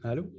Allô?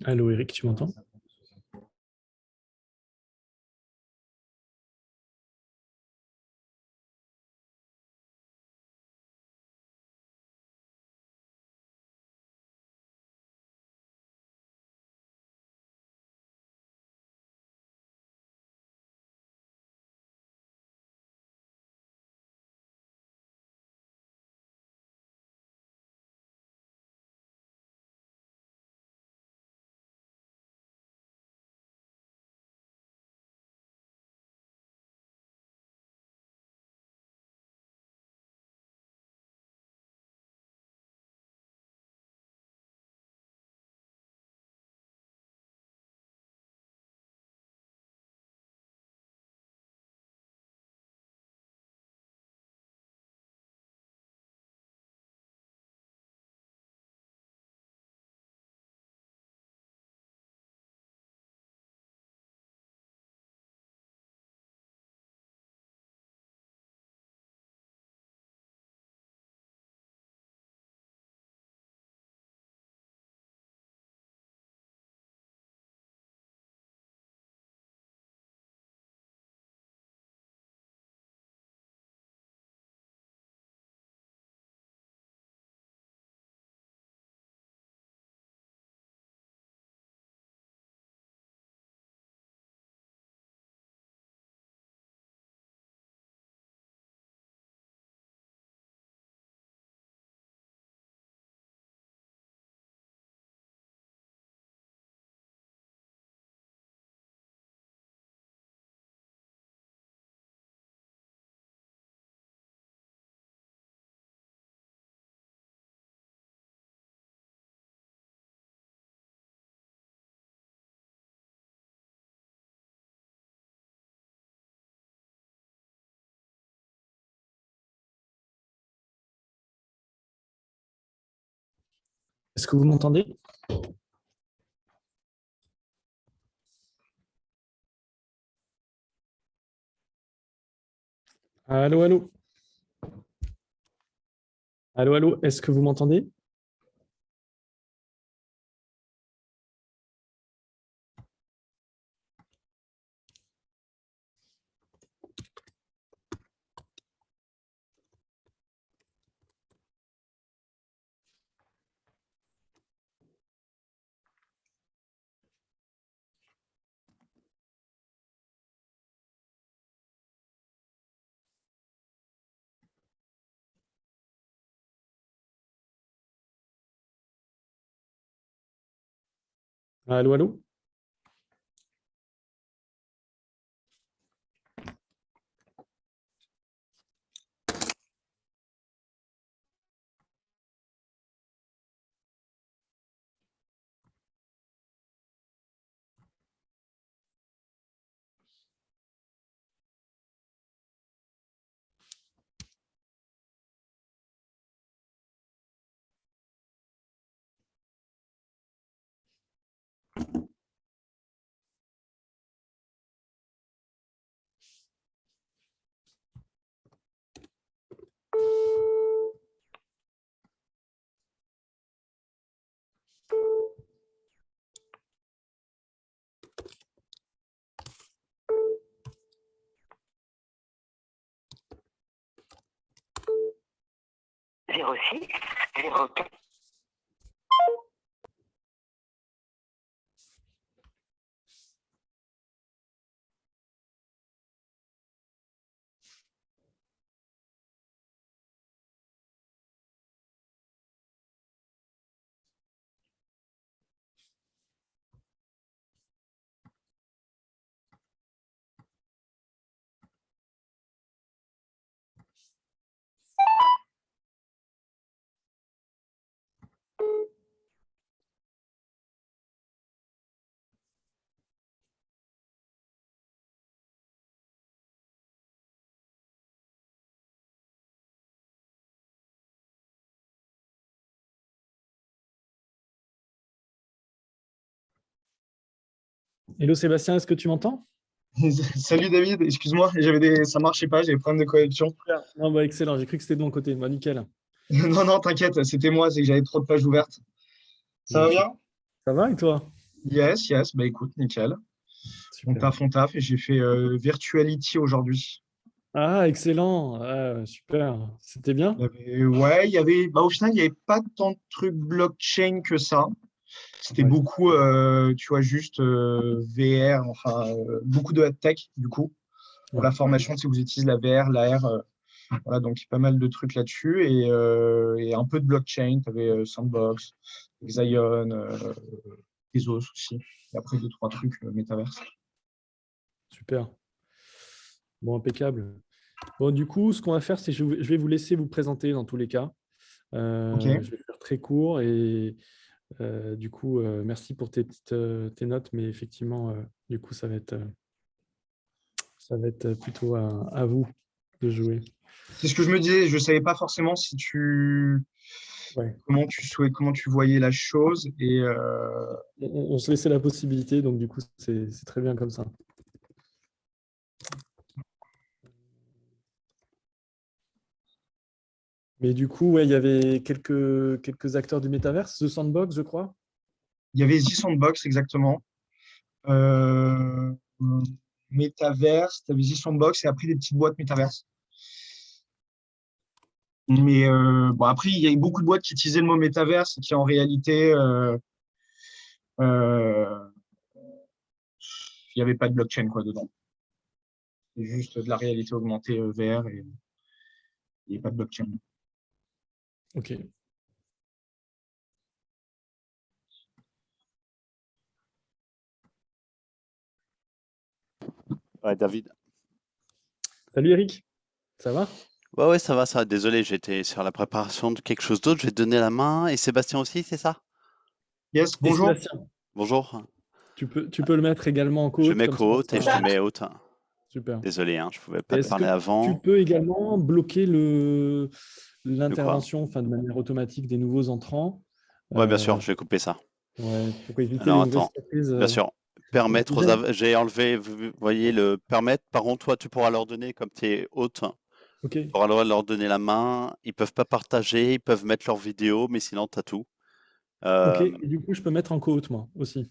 Allô, Eric, tu m'entends? Est-ce que vous m'entendez? Allô, allô? Allô, allô? Est-ce que vous m'entendez? Allô, allô? 06 04. Hello Sébastien, est-ce que tu m'entends? Salut David, excuse-moi, ça marchait pas, j'avais des problèmes de connexion. Super. Non, bah, excellent, j'ai cru que c'était de mon côté. Bah, nickel. Non, non, t'inquiète, c'était moi, c'est que j'avais trop de pages ouvertes. Ça Bon, va bien? ça va et toi? Yes, yes, bah écoute, nickel. Super. On taffe, et j'ai fait Virtuality aujourd'hui. Ah, excellent. Ah, super. C'était bien? Au final, il n'y avait pas tant de trucs blockchain que ça. C'était Ouais. beaucoup, tu vois, juste VR, enfin, beaucoup de tech, du coup, pour Ouais. la formation, si vous utilisez la VR, l'AR. Voilà, donc pas mal de trucs là-dessus et un peu de blockchain. Tu avais Sandbox, Xion, Tezos aussi. Et après, deux, trois trucs métaverse. Super. Bon, impeccable. Bon, du coup, ce qu'on va faire, c'est que je vais vous laisser vous présenter dans tous les cas. Ok. Je vais faire très court et du coup, merci pour tes notes, mais effectivement, du coup, ça va être plutôt à vous de jouer. C'est ce que je me disais. Je ne savais pas forcément si Ouais. comment tu voyais la chose. On se laissait la possibilité, donc du coup, c'est très bien comme ça. Mais du coup, ouais, il y avait quelques acteurs du métaverse, The Sandbox, je crois. Il y avait The Sandbox exactement. Euh, Metaverse, tu avais The Sandbox et après des petites boîtes métaverse. Mais bon, après, il y a eu beaucoup de boîtes qui utilisaient le mot métaverse et qui en réalité, euh, il n'y avait pas de blockchain quoi, dedans. C'est juste de la réalité augmentée VR et il n'y a pas de blockchain. Ok. Ouais, David. Salut Eric, ça va? Ouais, ouais, ça va, ça va. Désolé, j'étais sur la préparation de quelque chose d'autre. Je vais te donner la main. Et Sébastien aussi, c'est ça? Yes, Et bonjour. Sébastien, Bonjour. tu peux le mettre également en Je côte, mets comme ça, co-hôte et je te ça. mets hôte. Super. Désolé, hein, je pouvais Et pas te est-ce que parler tu avant. peux également bloquer De quoi? l'intervention, enfin, de manière automatique des nouveaux entrants? Ouais, bien sûr, Euh, je vais couper ça. ouais, pour éviter les Alors, mauvaises attends. surprises. Bien sûr. On sait Permettre jamais. J'ai enlevé, vous voyez, le permettre. Par contre, toi, tu pourras leur donner, comme tu es hôte, Ok, tu auras le droit de leur donner la main. Ils peuvent pas partager, ils peuvent mettre leur vidéo, mais sinon, tu as tout. ok. Euh, Et du coup, je peux mettre en côte, moi, aussi.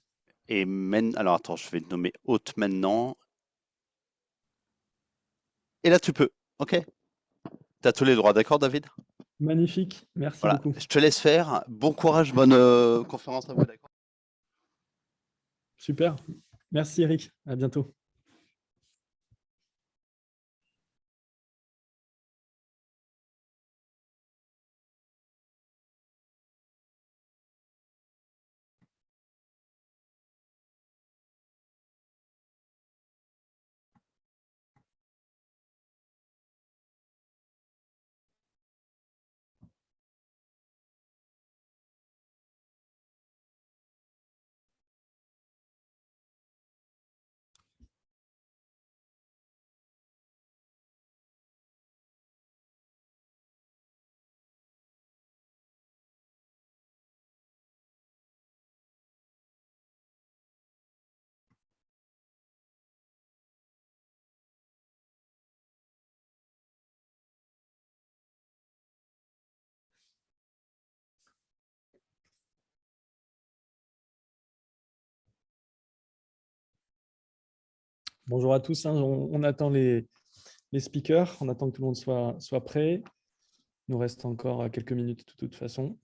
Alors, attends, je vais te nommer hôte maintenant. Et là, tu peux. OK? Tu as tous les droits, d'accord, David? Magnifique, merci Voilà, beaucoup. je te laisse faire. Bon courage, bonne conférence à vous, d'accord? Super. Merci Eric, à bientôt. Bonjour à tous, hein. On attend les speakers, on attend que tout le monde soit prêt. Il nous reste encore quelques minutes de toute façon.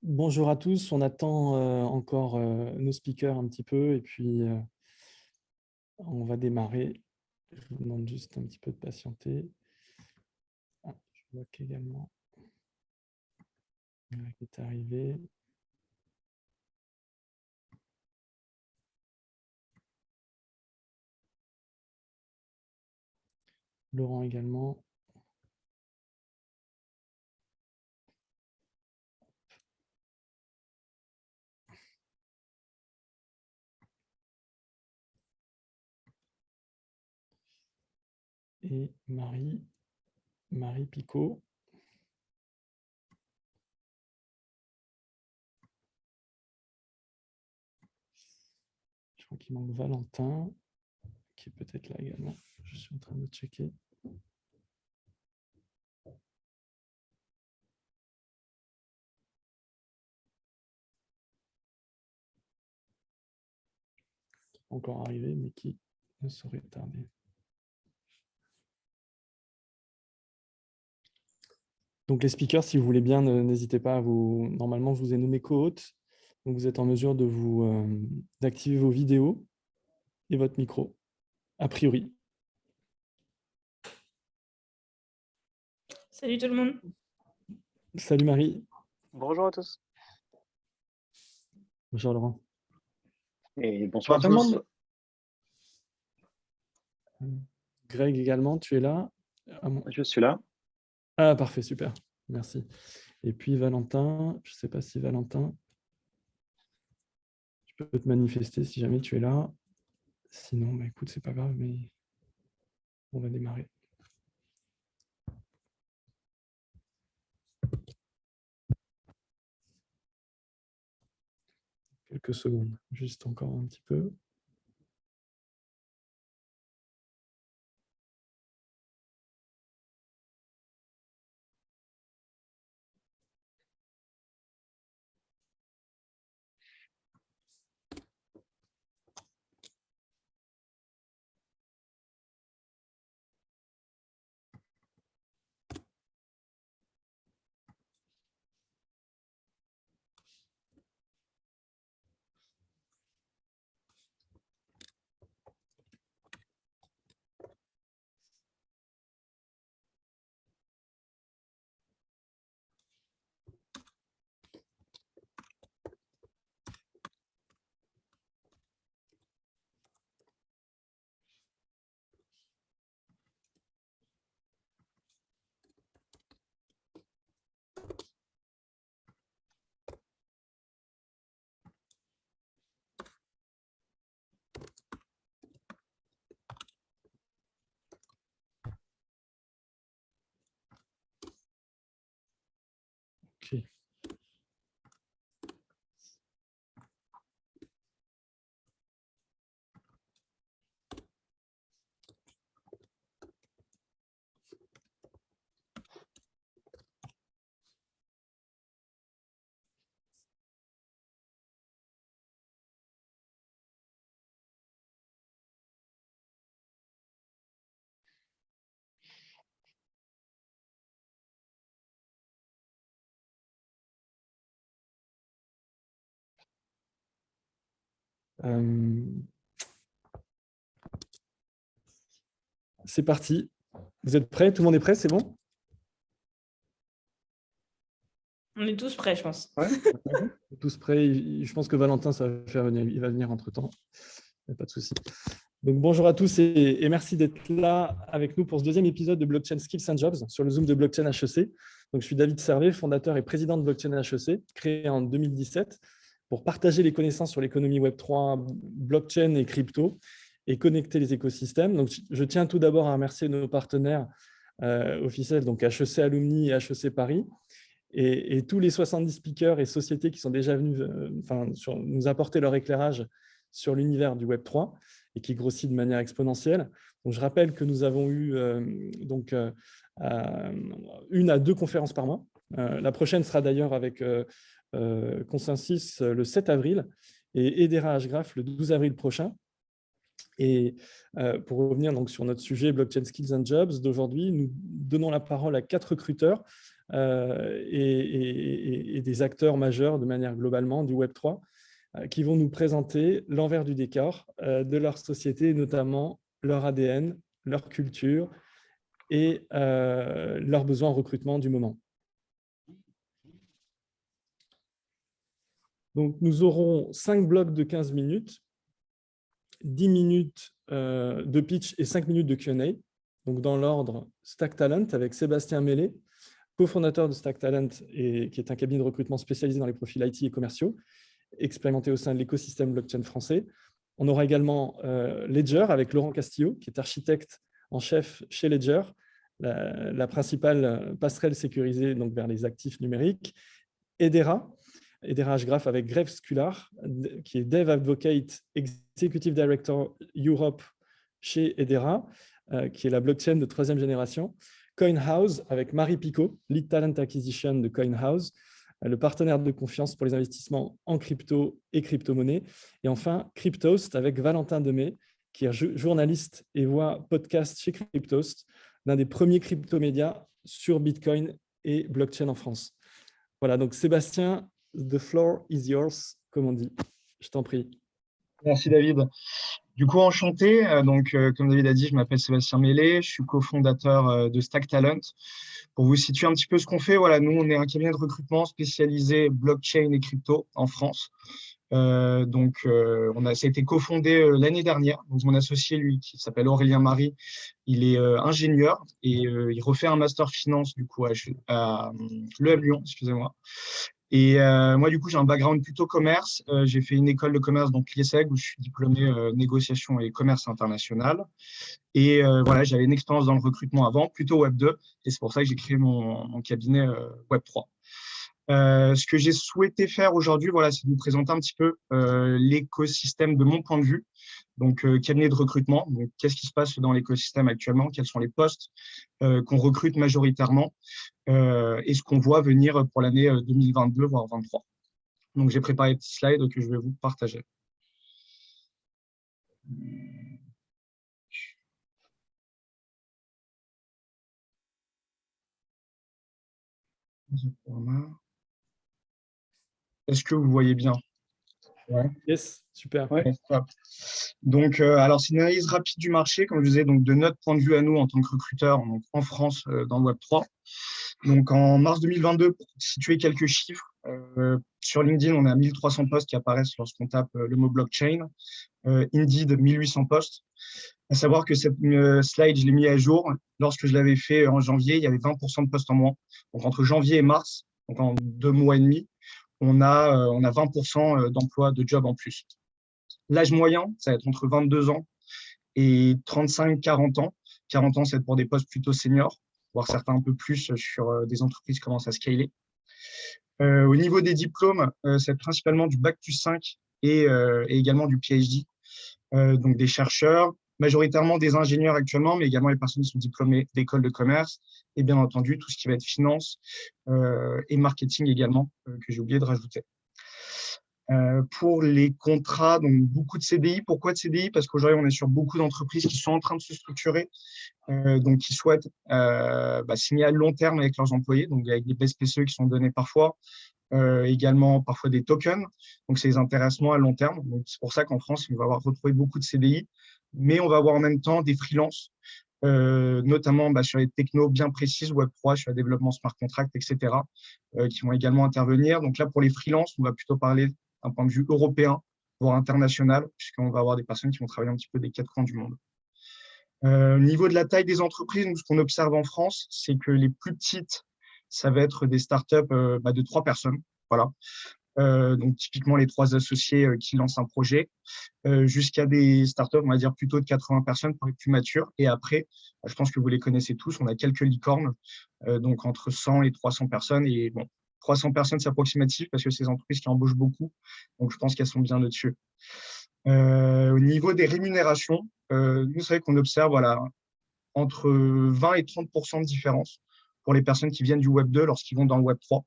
Bonjour à tous, on attend encore nos speakers un petit peu et puis on va démarrer. Je vous demande juste un petit peu de patienter. Ah, je vois qu'également Eric est arrivé. Laurent également. Et Marie Picot. Je crois qu'il manque Valentin, qui est peut-être là également. Je suis en train de checker. Encore arrivé, mais qui ne saurait tarder. Donc les speakers, si vous voulez bien, n'hésitez pas à vous... Normalement, je vous ai nommé co-hôte. Donc vous êtes en mesure de d'activer vos vidéos et votre micro, a priori. Salut tout le monde. Salut Marie. Bonjour à tous. Bonjour Laurent. Et bonsoir à Tout le tous. monde. Greg également, tu es là? Je suis là. Ah, parfait, super. Merci. Et puis Valentin, je ne sais pas si Valentin, tu peux te manifester si jamais tu es là. Sinon, bah, écoute, c'est pas grave, mais on va démarrer. Quelques secondes, juste encore un petit peu. Ok. C'est parti. Vous êtes prêts? Tout le monde est prêt? C'est bon? On est tous prêts, je pense. Ouais. Tous prêts. Je pense que Valentin, ça va faire venir, il va venir entre-temps. Il n'y a pas de souci. Donc, bonjour à tous et merci d'être là avec nous pour ce deuxième épisode de Blockchain Skills and Jobs sur le Zoom de Blockchain HEC. Donc, je suis David Servet, fondateur et président de Blockchain HEC, créé en 2017 pour partager les connaissances sur l'économie Web3, blockchain et crypto et connecter les écosystèmes. Donc, je tiens tout d'abord à remercier nos partenaires officiels, donc HEC Alumni et HEC Paris, et tous les 70 speakers et sociétés qui sont déjà venus nous apporter leur éclairage sur l'univers du Web3 et qui grossit de manière exponentielle. Donc, je rappelle que nous avons eu 1 à 2 conférences par mois. La prochaine sera d'ailleurs avec Consensus le 7 avril et Edera Hgraph le 12 avril prochain. Et pour revenir donc sur notre sujet Blockchain Skills and Jobs d'aujourd'hui, nous donnons la parole à 4 recruteurs et des acteurs majeurs de manière globalement du Web3 qui vont nous présenter l'envers du décor de leur société, notamment leur ADN, leur culture et leurs besoins en recrutement du moment. Donc, nous aurons 5 blocs de 15 minutes, 10 minutes de pitch et 5 minutes de Q&A. Donc, dans l'ordre, Stack Talent avec Sébastien Mellet, cofondateur de Stack Talent, qui est un cabinet de recrutement spécialisé dans les profils IT et commerciaux, expérimenté au sein de l'écosystème blockchain français. On aura également Ledger avec Laurent Castillo, qui est architecte en chef chez Ledger, la principale passerelle sécurisée donc, vers les actifs numériques. Edera Hgraph avec Greg Scular, qui est Dev Advocate Executive Director Europe chez Edera, qui est la blockchain de 3e génération. CoinHouse avec Marie Picot, Lead Talent Acquisition de CoinHouse, le partenaire de confiance pour les investissements en crypto et crypto-monnaie. Et enfin, Cryptost avec Valentin Demey, qui est journaliste et voix podcast chez Cryptost, l'un des premiers crypto-médias sur Bitcoin et blockchain en France. Voilà, donc Sébastien, the floor is yours, comme on dit. Je t'en prie. Merci David. Du coup, enchanté. Comme David a dit, je m'appelle Sébastien Mellet, je suis cofondateur de Stack Talent. Pour vous situer un petit peu ce qu'on fait, voilà, nous, on est un cabinet de recrutement spécialisé blockchain et crypto en France. Ça a été cofondé l'année dernière. Donc, mon associé, lui, qui s'appelle Aurélien Marie, il est ingénieur et il refait un master finance du coup à l'EM Lyon, excusez-moi. Et moi, du coup, j'ai un background plutôt commerce. J'ai fait une école de commerce, donc l'IESEG, où je suis diplômé négociation et commerce international. Et voilà, j'avais une expérience dans le recrutement avant, plutôt Web 2. Et c'est pour ça que j'ai créé mon cabinet Web 3. Ce que j'ai souhaité faire aujourd'hui, voilà, c'est de vous présenter un petit peu l'écosystème de mon point de vue. Donc, cabinet de recrutement. Donc, qu'est-ce qui se passe dans l'écosystème actuellement? Quels sont les postes qu'on recrute majoritairement et ce qu'on voit venir pour l'année 2022, voire 2023. Donc, j'ai préparé des slides que je vais vous partager. Est-ce que vous voyez bien? Ouais. Yes, super. Ouais, top. Donc, alors, c'est une analyse rapide du marché, comme je disais, donc de notre point de vue à nous en tant que recruteurs en France dans le Web3. Donc, en mars 2022, pour situer quelques chiffres, sur LinkedIn, on a 1300 posts qui apparaissent lorsqu'on tape le mot blockchain. Indeed, 1800 posts. À savoir que cette slide, je l'ai mis à jour. Lorsque je l'avais fait en janvier, il y avait 20% de postes en moins. Donc, entre janvier et mars, donc en 2 mois et demi, on a 20% d'emplois de jobs en plus. L'âge moyen, ça va être entre 22 ans et 35-40 ans. 40 ans, c'est pour des postes plutôt seniors, voire certains un peu plus sur des entreprises qui commencent à scaler. Au niveau des diplômes, c'est principalement du Bac+5 et également du PhD. Donc des chercheurs, majoritairement des ingénieurs actuellement, mais également les personnes qui sont diplômées d'écoles de commerce et bien entendu tout ce qui va être finance et marketing également, que j'ai oublié de rajouter. Pour les contrats, donc beaucoup de CDI. Pourquoi de CDI? Parce qu'aujourd'hui, on est sur beaucoup d'entreprises qui sont en train de se structurer, donc qui souhaitent signer à long terme avec leurs employés, donc avec des BSPCE qui sont donnés parfois, également parfois des tokens. Donc, c'est des intéressements à long terme. Donc, c'est pour ça qu'en France, on va avoir retrouvé beaucoup de CDI, mais on va avoir en même temps des freelances, notamment sur les technos bien précises, Web3, sur le développement smart contract, etc., qui vont également intervenir. Donc là, pour les freelances, on va plutôt parler d'un point de vue européen, voire international, puisqu'on va avoir des personnes qui vont travailler un petit peu des quatre coins du monde. Au niveau de la taille des entreprises, nous, ce qu'on observe en France, c'est que les plus petites, ça va être des startups de 3 personnes. Voilà. Donc, typiquement, les 3 associés qui lancent un projet, jusqu'à des startups, on va dire plutôt de 80 personnes pour les plus matures. Et après, je pense que vous les connaissez tous, on a quelques licornes, donc entre 100 et 300 personnes. Et bon, 300 personnes, c'est approximatif parce que c'est des entreprises qui embauchent beaucoup. Donc, je pense qu'elles sont bien au-dessus. Au niveau des rémunérations, nous, c'est vrai qu'on observe entre 20 et 30% de différence pour les personnes qui viennent du Web 2 lorsqu'ils vont dans le Web 3.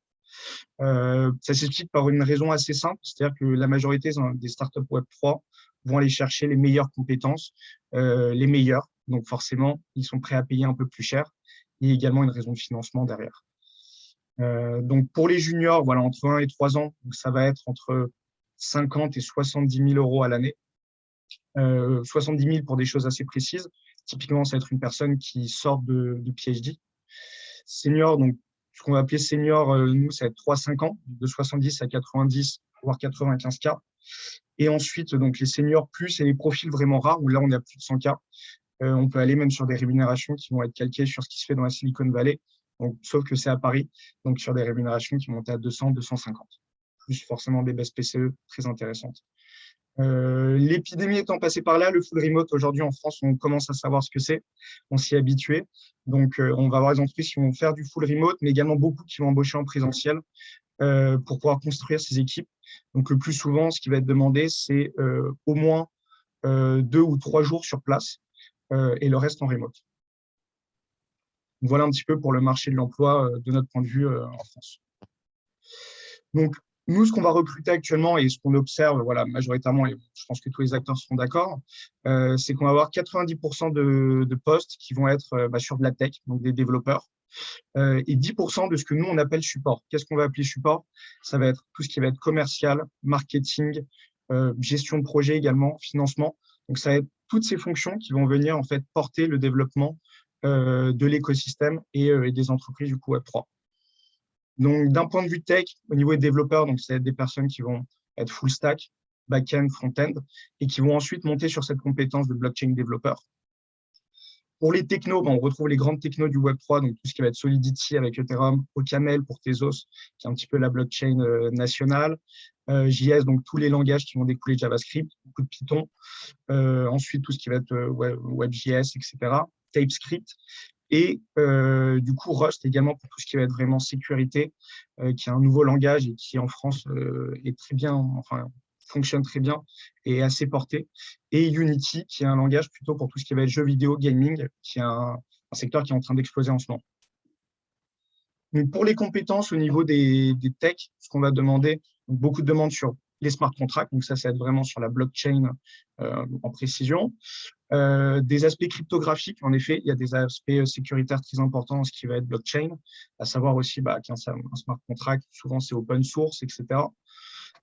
Ça s'explique par une raison assez simple, c'est-à-dire que la majorité des startups Web 3 vont aller chercher les meilleures compétences, les meilleures. Donc forcément, ils sont prêts à payer un peu plus cher. Il y a également une raison de financement derrière. Donc pour les juniors, voilà, entre 1 et 3 ans, donc ça va être entre 50 et 70 000 euros à l'année. 70 000 pour des choses assez précises. Typiquement, ça va être une personne qui sort de PhD. Senior, donc ce qu'on va appeler senior, nous, ça va être 3-5 ans, de 70 à 90, voire 95 K. Et ensuite, donc les seniors plus et les profils vraiment rares, où là, on est à plus de 100 K. On peut aller même sur des rémunérations qui vont être calquées sur ce qui se fait dans la Silicon Valley, donc, sauf que c'est à Paris, donc sur des rémunérations qui montent à 200, 250, plus forcément des baisses PCE très intéressantes. L'épidémie étant passée par là, le full remote, aujourd'hui en France, on commence à savoir ce que c'est, on s'y est habitué. Donc, on va avoir des entreprises qui vont faire du full remote, mais également beaucoup qui vont embaucher en présentiel pour pouvoir construire ces équipes. Donc, le plus souvent, ce qui va être demandé, c'est au moins 2 ou 3 jours sur place et le reste en remote. Voilà un petit peu pour le marché de l'emploi de notre point de vue en France. Donc, nous, ce qu'on va recruter actuellement et ce qu'on observe majoritairement, et je pense que tous les acteurs seront d'accord, c'est qu'on va avoir 90% de postes qui vont être sur de la tech, donc des développeurs, et 10% de ce que nous, on appelle support. Qu'est-ce qu'on va appeler support? Ça va être tout ce qui va être commercial, marketing, gestion de projet également, financement. Donc, ça va être toutes ces fonctions qui vont venir en fait porter le développement de l'écosystème et des entreprises du coup Web3. Donc, d'un point de vue tech, au niveau des développeurs, donc c'est des personnes qui vont être full stack, back-end, front-end, et qui vont ensuite monter sur cette compétence de blockchain développeur. Pour les technos, on retrouve les grandes technos du Web3, donc tout ce qui va être Solidity avec Ethereum, OCaml pour Tezos, qui est un petit peu la blockchain nationale, JS, donc tous les langages qui vont découler de JavaScript, beaucoup de Python, ensuite tout ce qui va être WebJS, etc., TypeScript, et du coup Rust également pour tout ce qui va être vraiment sécurité, qui est un nouveau langage et qui en France est très bien, enfin fonctionne très bien et est assez porté. Et Unity, qui est un langage plutôt pour tout ce qui va être jeux vidéo, gaming, qui est un secteur qui est en train d'exploser en ce moment. Donc pour les compétences au niveau des techs, ce qu'on va demander, beaucoup de demandes sur les smart contracts, donc ça va être vraiment sur la blockchain en précision. Des aspects cryptographiques, en effet, il y a des aspects sécuritaires très importants dans ce qui va être blockchain, à savoir aussi qu'un smart contract, souvent c'est open source, etc.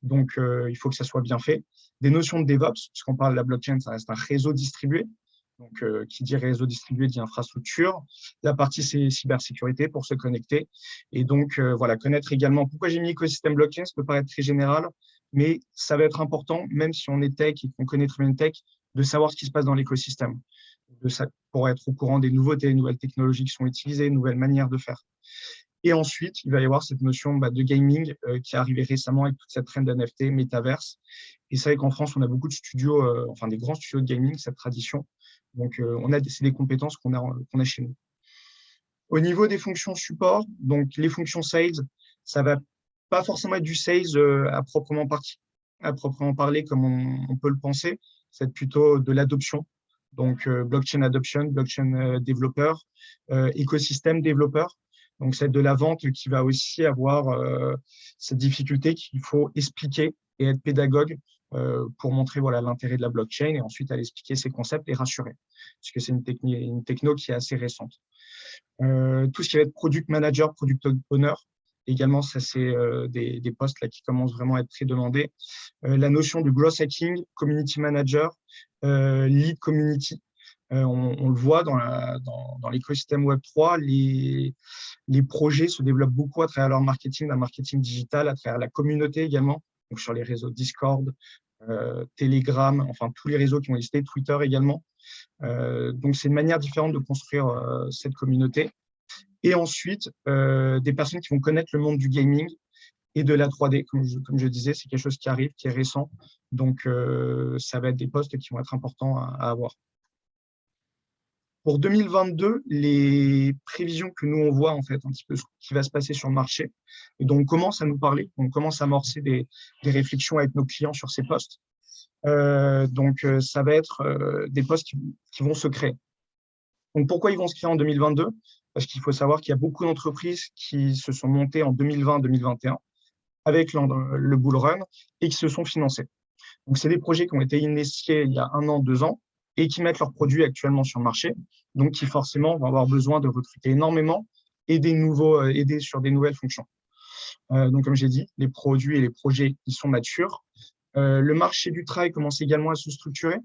Donc, il faut que ça soit bien fait. Des notions de DevOps, puisqu'on parle de la blockchain, ça reste un réseau distribué. Donc, qui dit réseau distribué dit infrastructure. La partie, c'est cybersécurité pour se connecter. Et donc, voilà, connaître également pourquoi j'ai mis écosystème blockchain, ça peut paraître très général, mais ça va être important, même si on est tech et qu'on connaît très bien une tech, de savoir ce qui se passe dans l'écosystème, pour être au courant des nouveautés, des nouvelles technologies qui sont utilisées, nouvelles manières de faire. Et ensuite, il va y avoir cette notion de gaming qui est arrivée récemment avec toute cette trend d'NFT, Metaverse. Et c'est vrai qu'en France, on a beaucoup de studios, enfin des grands studios de gaming, cette tradition. Donc, c'est des compétences qu'on a chez nous. Au niveau des fonctions support, donc les fonctions sales, ça va pas forcément être du sales à proprement parler comme on peut le penser. C'est plutôt de l'adoption. Donc, blockchain adoption, blockchain développeur, écosystème développeur. Donc, c'est de la vente qui va aussi avoir cette difficulté qu'il faut expliquer et être pédagogue pour montrer l'intérêt de la blockchain et ensuite aller expliquer ses concepts et rassurer, puisque c'est une techno qui est assez récente. Tout ce qui va être product manager, product owner, également, ça c'est des postes là, qui commencent vraiment à être très demandés. La notion de growth hacking, community manager, lead community. On le voit dans l'écosystème Web3, les projets se développent beaucoup à travers leur marketing, un marketing digital, à travers la communauté également, donc sur les réseaux Discord, Telegram, enfin tous les réseaux qui ont existé, Twitter également. Donc c'est une manière différente de construire cette communauté. Et ensuite, des personnes qui vont connaître le monde du gaming et de la 3D, comme je disais, c'est quelque chose qui arrive, qui est récent. Donc, ça va être des postes qui vont être importants à avoir. Pour 2022, les prévisions que nous, on voit, en fait, un petit peu ce qui va se passer sur le marché. Et donc, on commence à nous parler, on commence à amorcer des réflexions avec nos clients sur ces postes. Donc, ça va être des postes qui vont se créer. Donc, pourquoi ils vont se créer en 2022 ? Parce qu'il faut savoir qu'il y a beaucoup d'entreprises qui se sont montées en 2020-2021 avec le bull run et qui se sont financées. Donc, c'est des projets qui ont été initiés il y a 1 an, 2 ans et qui mettent leurs produits actuellement sur le marché, donc qui forcément vont avoir besoin de recruter énormément et aider sur des nouvelles fonctions. Donc, comme j'ai dit, les produits et les projets, ils sont matures. Le marché du travail commence également à se structurer.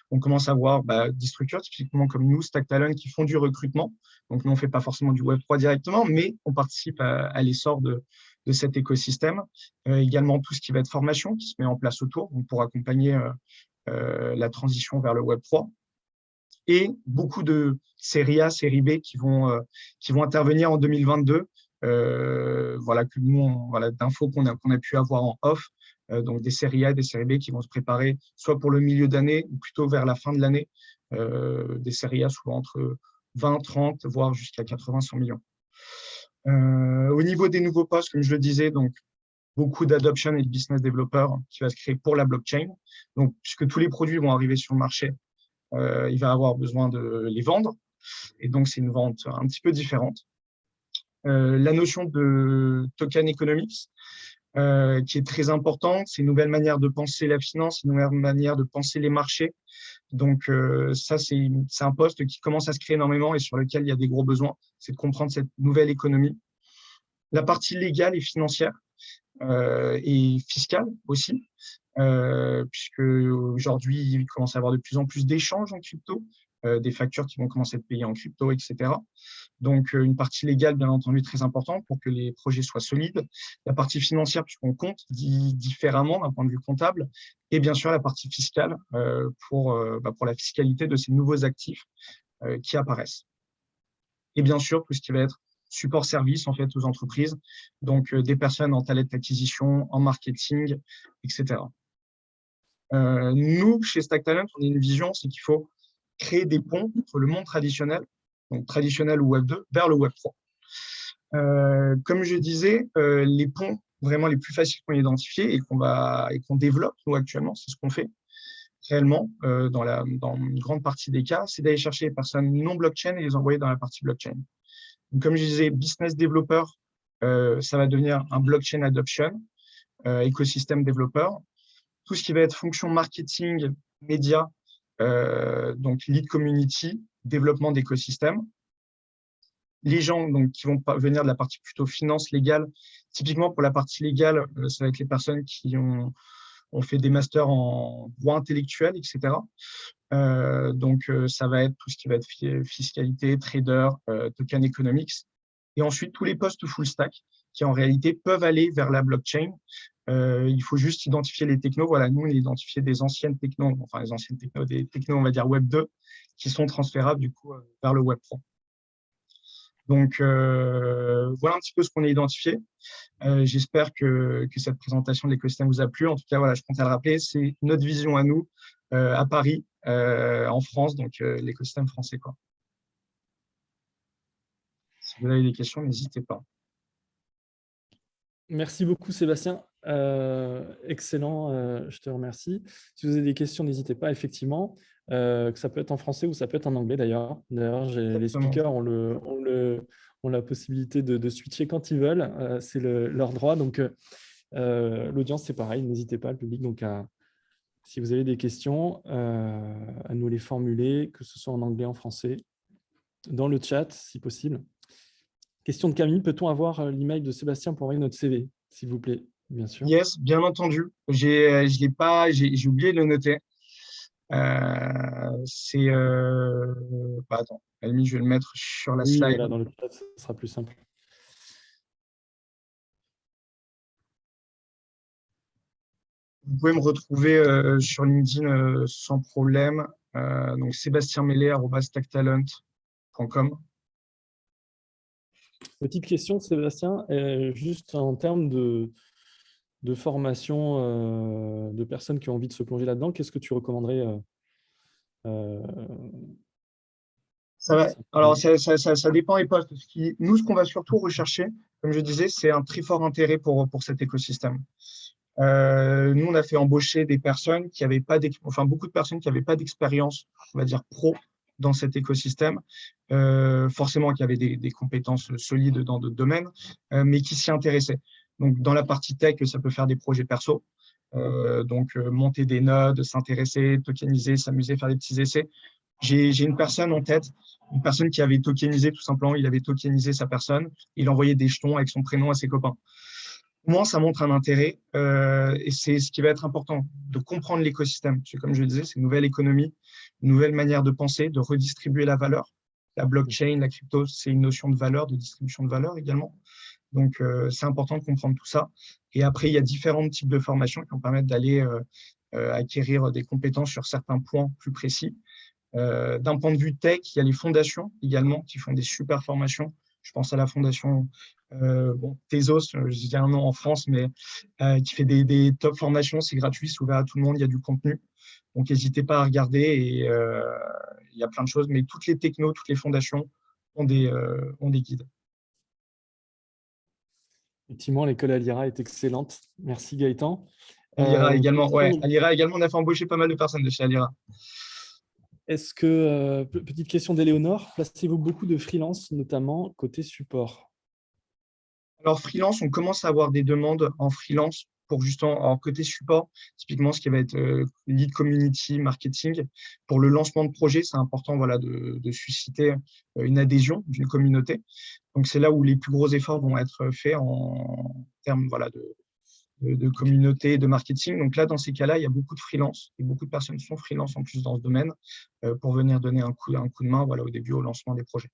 On commence à voir des structures, typiquement comme nous, Stack Talent, qui font du recrutement. Donc, nous, on ne fait pas forcément du Web3 directement, mais on participe à l'essor de cet écosystème. Également, tout ce qui va être formation qui se met en place autour pour accompagner la transition vers le Web3. Et beaucoup de séries A, séries B qui vont intervenir en 2022. Que nous, d'infos qu'on a pu avoir en off. Donc des séries A, des séries B qui vont se préparer soit pour le milieu d'année ou plutôt vers la fin de l'année. Des séries A souvent entre 20, 30, voire jusqu'à 80, 100 millions. Au niveau des nouveaux postes, comme je le disais, donc beaucoup d'adoption et de business developer qui va se créer pour la blockchain. Donc, puisque tous les produits vont arriver sur le marché, il va avoir besoin de les vendre. Et donc, c'est une vente un petit peu différente. La notion de token economics, qui est très importante. C'est une nouvelle manière de penser la finance, une nouvelle manière de penser les marchés. Donc, ça, c'est un poste qui commence à se créer énormément et sur lequel il y a des gros besoins. C'est de comprendre cette nouvelle économie. La partie légale et financière et fiscale aussi, puisque aujourd'hui, il commence à y avoir de plus en plus d'échanges en crypto. des factures qui vont commencer à être payées en crypto, etc. Donc, une partie légale, bien entendu, très importante pour que les projets soient solides. La partie financière, puisqu'on compte différemment d'un point de vue comptable. Et bien sûr, la partie fiscale pour la fiscalité de ces nouveaux actifs qui apparaissent. Et bien sûr, tout ce qui va être support service en fait aux entreprises, donc des personnes en talent acquisition, en marketing, etc. Nous, chez Stack Talent, on a une vision, c'est qu'il faut créer des ponts entre le monde traditionnel, donc traditionnel ou Web 2, vers le Web 3. Comme je disais, les ponts vraiment les plus faciles qu'on identifie et qu'on développe nous actuellement, c'est ce qu'on fait réellement dans une grande partie des cas, c'est d'aller chercher les personnes non blockchain et les envoyer dans la partie blockchain. Donc, comme je disais, business developer, ça va devenir un blockchain adoption, écosystème développeur. Tout ce qui va être fonction marketing, média, donc lead community, développement d'écosystème. Les gens donc, qui vont venir de la partie plutôt finance légale, typiquement pour la partie légale, ça va être les personnes qui ont fait des masters en droit intellectuel, etc. Donc, ça va être tout ce qui va être fiscalité, trader, token economics. Et ensuite, tous les postes full stack qui, en réalité, peuvent aller vers la blockchain. Il faut juste identifier les technos. Voilà, nous, on a identifié des anciennes technos, enfin, des technos, on va dire Web 2, qui sont transférables, du coup, vers le Web 3. Donc, voilà un petit peu ce qu'on a identifié. J'espère que cette présentation de l'écosystème vous a plu. En tout cas, voilà, je compte à le rappeler, c'est notre vision à nous, à Paris, en France, donc l'écosystème français, quoi. Si vous avez des questions, n'hésitez pas. Merci beaucoup, Sébastien. Excellent, je te remercie. Si vous avez des questions, n'hésitez pas, effectivement. Que ça peut être en français ou ça peut être en anglais, d'ailleurs. D'ailleurs, les speakers ont la possibilité de switcher quand ils veulent. C'est leur droit. Donc, l'audience, c'est pareil. N'hésitez pas, le public. Donc, si vous avez des questions, à nous les formuler, que ce soit en anglais, en français, dans le chat, si possible. Question de Camille, peut-on avoir l'email de Sébastien pour envoyer notre CV, s'il vous plaît? Bien sûr. Yes, bien entendu. J'ai oublié de le noter. Attends, à la limite, je vais le mettre sur la slide. Voilà, dans le chat, ce sera plus simple. Vous pouvez me retrouver sur LinkedIn sans problème. Donc, sebastienmellet@stacktalent.com. Petite question, Sébastien, juste en termes de formation de personnes qui ont envie de se plonger là-dedans, qu'est-ce que tu recommanderais Alors, ça dépend des postes. Nous, ce qu'on va surtout rechercher, comme je disais, c'est un très fort intérêt pour cet écosystème. Nous, on a fait embaucher des personnes qui n'avaient pas beaucoup de personnes qui n'avaient pas d'expérience, on va dire pro, dans cet écosystème, forcément qui avaient des compétences solides dans d'autres domaines, mais qui s'y intéressaient. Donc, dans la partie tech, ça peut faire des projets perso, monter des nodes, s'intéresser, tokeniser, s'amuser, faire des petits essais. J'ai une personne en tête, une personne qui avait tokenisé tout simplement, il avait tokenisé sa personne, il envoyait des jetons avec son prénom à ses copains. Au moins, ça montre un intérêt et c'est ce qui va être important, de comprendre l'écosystème. Parce que, comme je le disais, c'est une nouvelle économie, une nouvelle manière de penser, de redistribuer la valeur. La blockchain, la crypto, c'est une notion de valeur, de distribution de valeur également. Donc, c'est important de comprendre tout ça. Et après, il y a différents types de formations qui vont permettre d'aller acquérir des compétences sur certains points plus précis. D'un point de vue tech, il y a les fondations également qui font des super formations. Je pense à la fondation Tezos, je dis un nom en France, mais qui fait des top formations. C'est gratuit, c'est ouvert à tout le monde, il y a du contenu. Donc, n'hésitez pas à regarder. Et il y a plein de choses, mais toutes les technos, toutes les fondations ont des guides. Effectivement, l'école à l'IRA est excellente. Merci, Gaëtan. Alira également, ouais. Alira également, on a fait embaucher pas mal de personnes de chez Alira. Est-ce que, petite question d'Éléonore, placez-vous beaucoup de freelance, notamment côté support? Alors, freelance, on commence à avoir des demandes en freelance pour justement, en côté support, typiquement ce qui va être lead community, marketing. Pour le lancement de projet, c'est important voilà, de susciter une adhésion d'une communauté. Donc, c'est là où les plus gros efforts vont être faits en termes voilà, de communauté, de marketing. Donc là, dans ces cas-là, il y a beaucoup de freelance et beaucoup de personnes sont freelance en plus dans ce domaine pour venir donner un coup de main voilà, au début, au lancement des projets.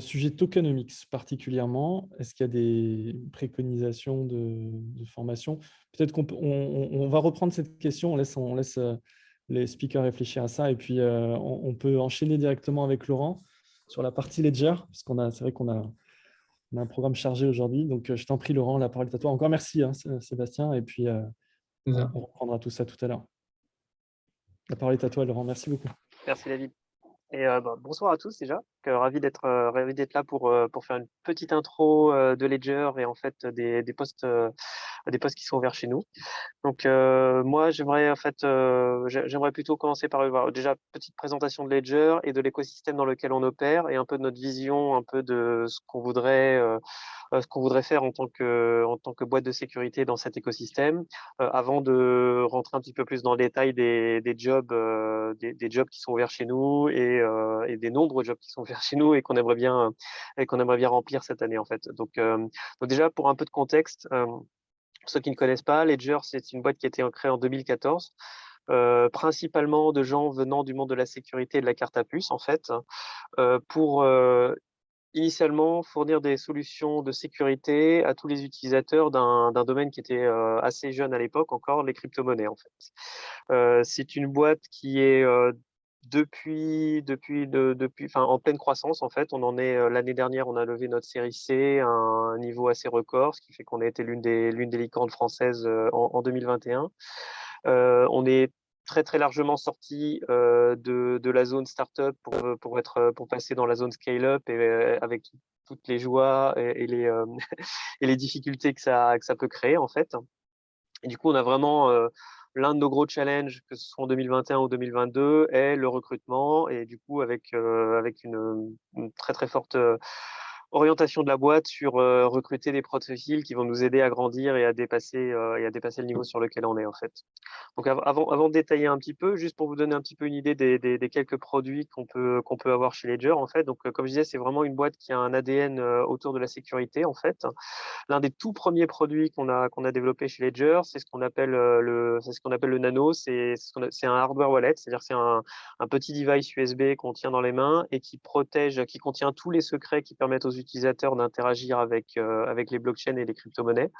Sujet tokenomics particulièrement, est-ce qu'il y a des préconisations de formation? Peut-être on va reprendre cette question, on laisse les speakers réfléchir à ça et puis on peut enchaîner directement avec Laurent sur la partie Ledger, parce c'est vrai qu'on a un programme chargé aujourd'hui. Donc, je t'en prie, Laurent, la parole est à toi. Encore merci, hein, Sébastien, et puis on reprendra tout ça tout à l'heure. La parole est à toi, Laurent. Merci beaucoup. Merci, David. Et bonsoir à tous déjà. Ravi d'être là pour faire une petite intro de Ledger et en fait des postes qui sont ouverts chez nous. Donc moi j'aimerais plutôt commencer par déjà petite présentation de Ledger et de l'écosystème dans lequel on opère et un peu de notre vision, un peu de ce qu'on voudrait faire en tant que boîte de sécurité dans cet écosystème, avant de rentrer un petit peu plus dans le détail des jobs qui sont ouverts chez nous et des nombreux jobs qui sont ouverts chez nous et qu'on aimerait bien remplir cette année en fait. Donc déjà pour un peu de contexte, pour ceux qui ne connaissent pas, Ledger c'est une boîte qui a été créée en 2014. Principalement de gens venant du monde de la sécurité et de la carte à puce en fait, pour initialement fournir des solutions de sécurité à tous les utilisateurs d'un domaine qui était assez jeune à l'époque encore, les crypto-monnaies en fait. C'est une boîte qui est en pleine croissance en fait. On en est l'année dernière, on a levé notre série C à un niveau assez record, ce qui fait qu'on a été l'une des licornes françaises en 2021. On est très très largement sorti de la zone startup pour passer dans la zone scale-up et avec toutes les joies et les et les difficultés que ça peut créer en fait. Et du coup, on a vraiment l'un de nos gros challenges, que ce soit en 2021 ou 2022, est le recrutement et du coup avec une très très forte orientation de la boîte sur recruter des profils qui vont nous aider à grandir et à dépasser le niveau sur lequel on est en fait. Donc avant de détailler un petit peu, juste pour vous donner un petit peu une idée des quelques produits qu'on peut avoir chez Ledger en fait. Donc comme je disais, c'est vraiment une boîte qui a un ADN autour de la sécurité en fait. L'un des tout premiers produits qu'on a développé chez Ledger, c'est ce qu'on appelle le Nano. C'est un hardware wallet, c'est-à-dire c'est un petit device USB qu'on tient dans les mains et qui contient tous les secrets qui permettent aux utilisateurs d'interagir avec les blockchains et les crypto-monnaies.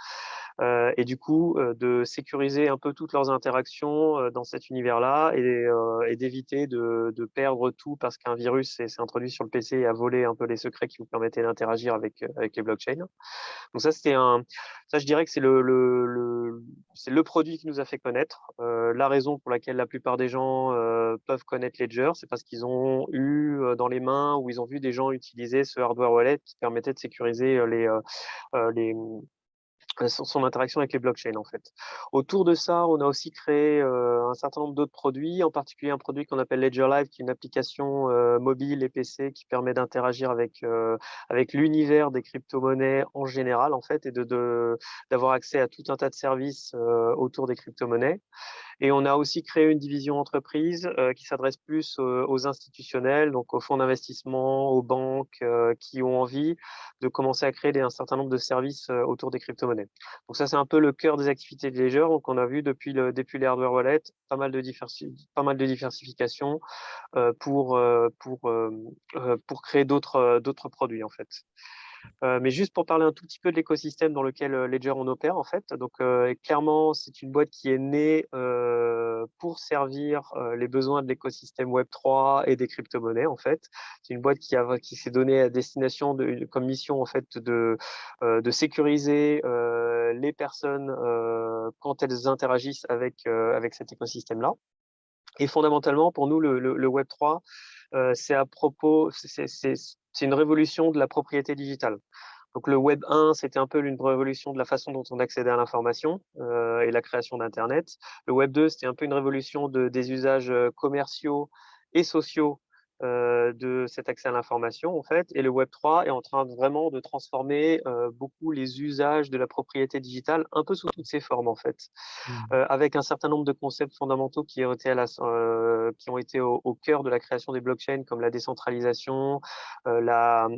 Et du coup de sécuriser un peu toutes leurs interactions dans cet univers-là et d'éviter de perdre tout parce qu'un virus s'est introduit sur le PC et a volé un peu les secrets qui vous permettaient d'interagir avec les blockchains. Donc ça, je dirais que c'est le produit qui nous a fait connaître. La raison pour laquelle la plupart des gens peuvent connaître Ledger, c'est parce qu'ils ont eu dans les mains ou ils ont vu des gens utiliser ce hardware wallet qui permettait de sécuriser son interaction avec les blockchains en fait. Autour de ça, on a aussi créé un certain nombre d'autres produits, en particulier un produit qu'on appelle Ledger Live, qui est une application mobile et PC qui permet d'interagir avec l'univers des crypto-monnaies en général en fait et d'avoir accès à tout un tas de services autour des crypto-monnaies. Et on a aussi créé une division entreprise qui s'adresse plus aux institutionnels, donc aux fonds d'investissement, aux banques qui ont envie de commencer à créer un certain nombre de services autour des crypto-monnaies. Donc ça, c'est un peu le cœur des activités de Ledger. Donc on a vu depuis les hardware wallets pas mal de diversification pour créer d'autres produits en fait. Mais juste pour parler un tout petit peu de l'écosystème dans lequel Ledger on opère en fait. Donc clairement, c'est une boîte qui est née pour servir les besoins de l'écosystème Web3 et des crypto-monnaies en fait. C'est une boîte qui s'est donnée à destination comme mission en fait de sécuriser les personnes quand elles interagissent avec cet écosystème-là. Et fondamentalement, pour nous, le Web3, c'est une révolution de la propriété digitale. Donc le Web 1, c'était un peu une révolution de la façon dont on accédait à l'information et la création d'Internet. Le Web 2, c'était un peu une révolution des usages commerciaux et sociaux de cet accès à l'information, en fait. Et le Web3 est en train vraiment de transformer beaucoup les usages de la propriété digitale, un peu sous toutes ses formes, en fait, avec un certain nombre de concepts fondamentaux qui ont été, qui ont été au cœur de la création des blockchains, comme la décentralisation, la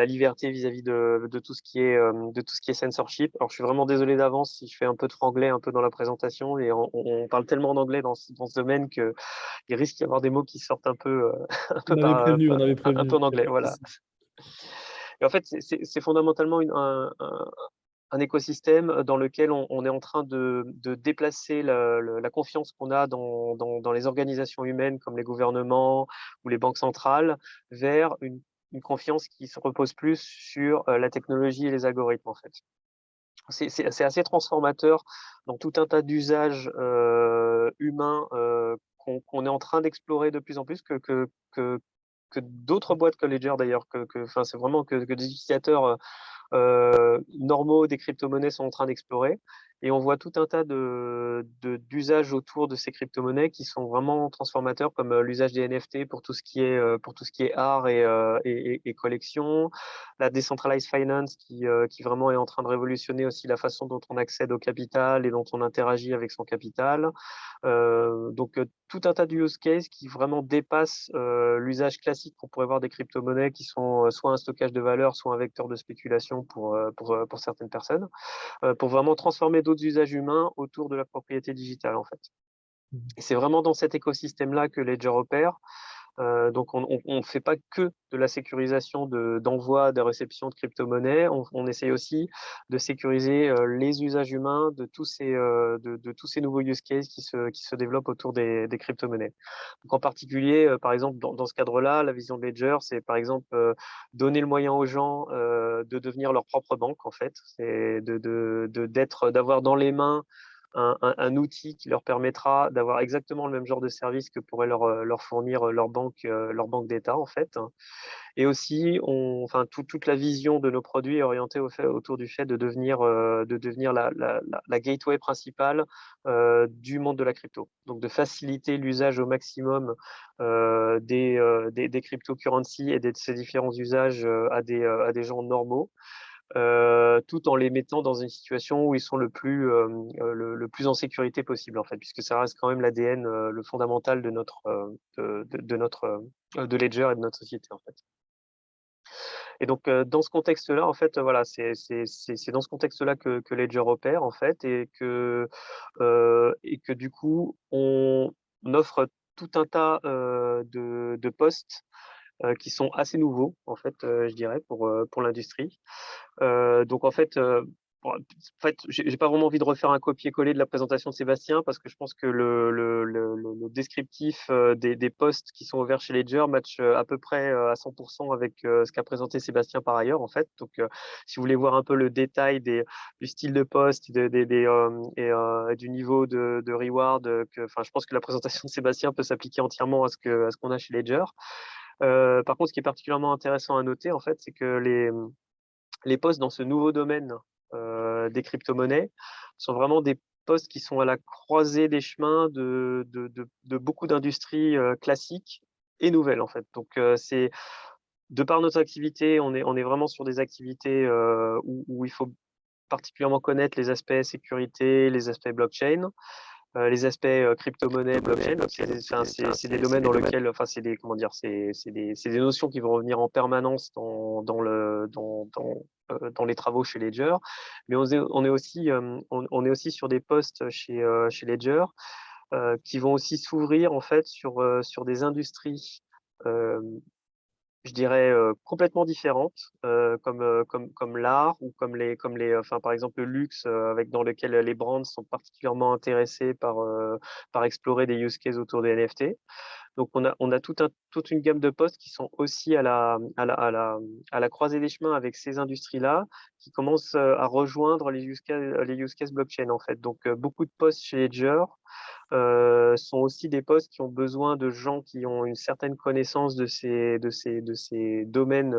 liberté vis-à-vis de tout ce qui est censorship. Alors, je suis vraiment désolé d'avance si je fais un peu de franglais un peu dans la présentation, et on parle tellement d'anglais dans ce domaine qu'il risque d'y avoir des mots qui sortent un peu, un peu, On avait un peu prévenu. en anglais. Voilà. Et en fait, c'est fondamentalement un écosystème dans lequel on est en train de déplacer la confiance qu'on a dans les organisations humaines comme les gouvernements ou les banques centrales vers une confiance qui se repose plus sur la technologie et les algorithmes, en fait. C'est assez transformateur dans tout un tas d'usages humains qu'on est en train d'explorer de plus en plus, que d'autres boîtes que Ledger d'ailleurs, c'est vraiment que des utilisateurs normaux des crypto-monnaies sont en train d'explorer. Et on voit tout un tas d'usages autour de ces crypto-monnaies qui sont vraiment transformateurs, comme l'usage des NFT pour tout ce qui est art et collection, la decentralized finance qui vraiment est en train de révolutionner aussi la façon dont on accède au capital et dont on interagit avec son capital. Donc tout un tas de use cases qui vraiment dépassent l'usage classique qu'on pourrait voir des crypto-monnaies qui sont soit un stockage de valeur, soit un vecteur de spéculation pour certaines personnes, pour vraiment transformer d'autres usages humains autour de la propriété digitale, en fait. Et c'est vraiment dans cet écosystème-là que Ledger opère. Donc, on ne fait pas que de la sécurisation d'envoi, de réception de crypto-monnaies. On essaye aussi de sécuriser les usages humains de tous ces nouveaux use cases qui se développent autour des crypto-monnaies. Donc, en particulier, par exemple, dans ce cadre-là, la vision de Ledger, c'est par exemple donner le moyen aux gens de devenir leur propre banque, en fait. C'est d'avoir dans les mains un outil qui leur permettra d'avoir exactement le même genre de service que pourrait leur fournir leur banque d'État, en fait. Et aussi, toute la vision de nos produits est orientée autour du fait de devenir la gateway principale du monde de la crypto. Donc, de faciliter l'usage au maximum des cryptocurrencies et de ces différents usages à des gens normaux. Tout en les mettant dans une situation où ils sont le plus en sécurité possible, en fait, puisque ça reste quand même l'ADN, le fondamental de de Ledger et de notre société, en fait. Et donc dans ce contexte-là, en fait, voilà, c'est dans ce contexte-là que Ledger opère, en fait, et que du coup on offre tout un tas de postes qui sont assez nouveaux, en fait, je dirais, pour l'industrie. Donc en fait, j'ai pas vraiment envie de refaire un copier-coller de la présentation de Sébastien parce que je pense que le descriptif des postes qui sont ouverts chez Ledger match à peu près à 100% avec ce qu'a présenté Sébastien par ailleurs, en fait. Donc, si vous voulez voir un peu le détail du style de poste et du niveau de reward, je pense que la présentation de Sébastien peut s'appliquer entièrement à ce qu'on a chez Ledger. Par contre, ce qui est particulièrement intéressant à noter, en fait, c'est que les postes dans ce nouveau domaine des crypto-monnaies sont vraiment des postes qui sont à la croisée des chemins de beaucoup d'industries classiques et nouvelles, en fait. Donc, de par notre activité, on est vraiment sur des activités où il faut particulièrement connaître les aspects sécurité, les aspects blockchain. Les aspects crypto-monnaie, blockchain, c'est des domaines dans lesquels, c'est des notions qui vont revenir en permanence dans les travaux chez Ledger. Mais on est aussi sur des postes chez Ledger qui vont aussi s'ouvrir en fait sur des industries je dirais complètement différentes, comme l'art ou par exemple le luxe, dans lequel les brands sont particulièrement intéressés par explorer des use cases autour des NFT. Donc on a toute une gamme de postes qui sont aussi à la croisée des chemins avec ces industries-là, qui commencent à rejoindre les use cases blockchain, en fait. Donc beaucoup de postes chez Ledger sont aussi des postes qui ont besoin de gens qui ont une certaine connaissance de ces domaines,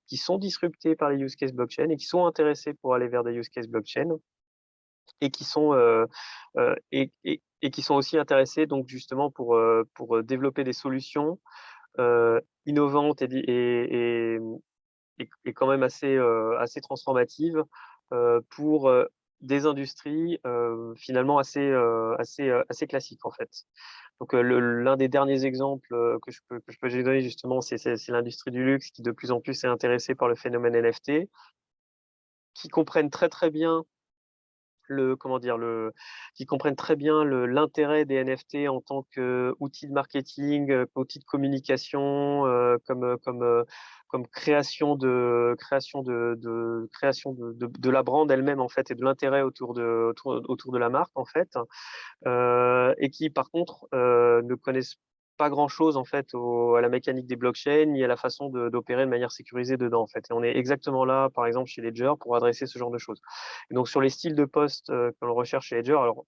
qui sont disruptés par les use cases blockchain et qui sont intéressés pour aller vers des use cases blockchain. et qui sont et qui sont aussi intéressés donc justement pour développer des solutions innovantes et quand même assez transformatives pour des industries finalement assez classiques en fait. Donc l'un des derniers exemples que je peux donner justement, c'est l'industrie du luxe qui de plus en plus est intéressée par le phénomène NFT, qui comprennent très bien qui comprennent très bien l'intérêt des NFT en tant qu'outil de marketing, outil de communication, comme création de la brand elle-même en fait et de l'intérêt autour de la marque en fait, et qui par contre ne connaissent pas grand-chose en fait à la mécanique des blockchains ni à la façon d'opérer de manière sécurisée dedans en fait. Et on est exactement là, par exemple chez Ledger, pour adresser ce genre de choses. Et donc sur les styles de poste que l'on recherche chez Ledger, alors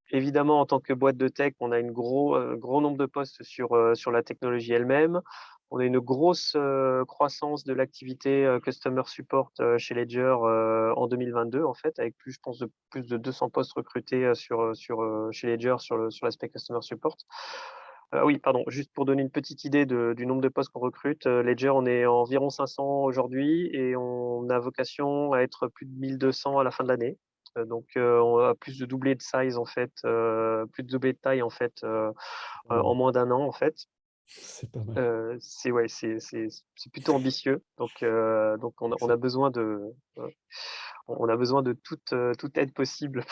évidemment en tant que boîte de tech, on a un gros nombre de postes sur la technologie elle-même. On a une grosse croissance de l'activité Customer Support chez Ledger en 2022, en fait, avec je pense, plus de 200 postes recrutés chez Ledger sur l'aspect Customer Support. Oui, pardon, juste pour donner une petite idée du nombre de postes qu'on recrute, Ledger, on est environ 500 aujourd'hui et on a vocation à être plus de 1200 à la fin de l'année. Donc, on a plus de doublé de size, en fait, plus de doublé de taille, en fait, en moins d'un an, en fait. C'est pas mal. C'est plutôt ambitieux. Donc on a besoin de toute aide possible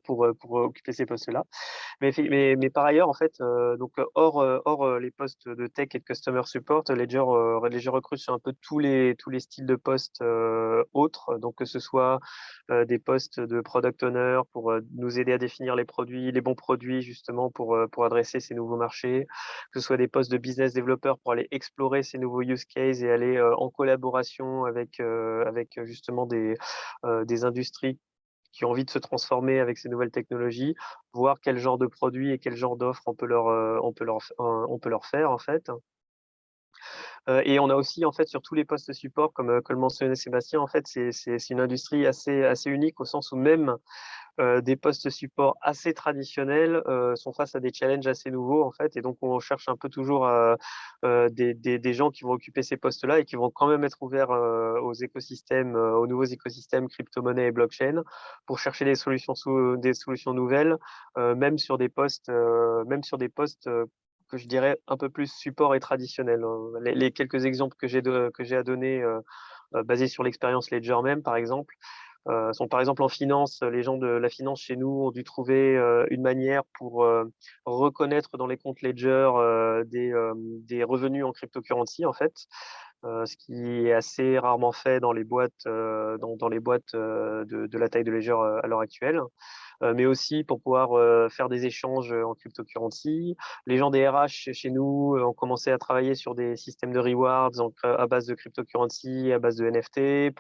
pour occuper ces postes-là. Mais par ailleurs, en fait, donc hors les postes de tech et de customer support, Ledger recrute sur un peu tous les styles de postes autres. Donc que ce soit des postes de product owner pour nous aider à définir les bons produits justement pour adresser ces nouveaux marchés, que ce soit des postes de business developer pour aller explorer ces nouveaux use cases et aller en collaboration avec justement des industries qui ont envie de se transformer avec ces nouvelles technologies, voir quel genre de produits et quel genre d'offres on peut leur faire en fait. Et on a aussi en fait sur tous les postes support, comme le mentionnait Sébastien, en fait c'est une industrie assez unique au sens où même des postes support assez traditionnels sont face à des challenges assez nouveaux en fait, et donc on cherche un peu toujours des gens qui vont occuper ces postes-là et qui vont quand même être ouverts aux nouveaux écosystèmes crypto-monnaie et blockchain pour chercher des solutions nouvelles, même sur des postes que je dirais un peu plus support et traditionnels. Les quelques exemples que j'ai à donner basés sur l'expérience Ledger même, par exemple, sont par exemple en finance. Les gens de la finance chez nous ont dû trouver une manière pour reconnaître dans les comptes Ledger des revenus en cryptocurrency en fait, ce qui est assez rarement fait dans les boîtes de la taille de Ledger à l'heure actuelle. Mais aussi pour pouvoir faire des échanges en cryptocurrency. Les gens des RH chez nous ont commencé à travailler sur des systèmes de rewards à base de cryptocurrency, à base de NFT,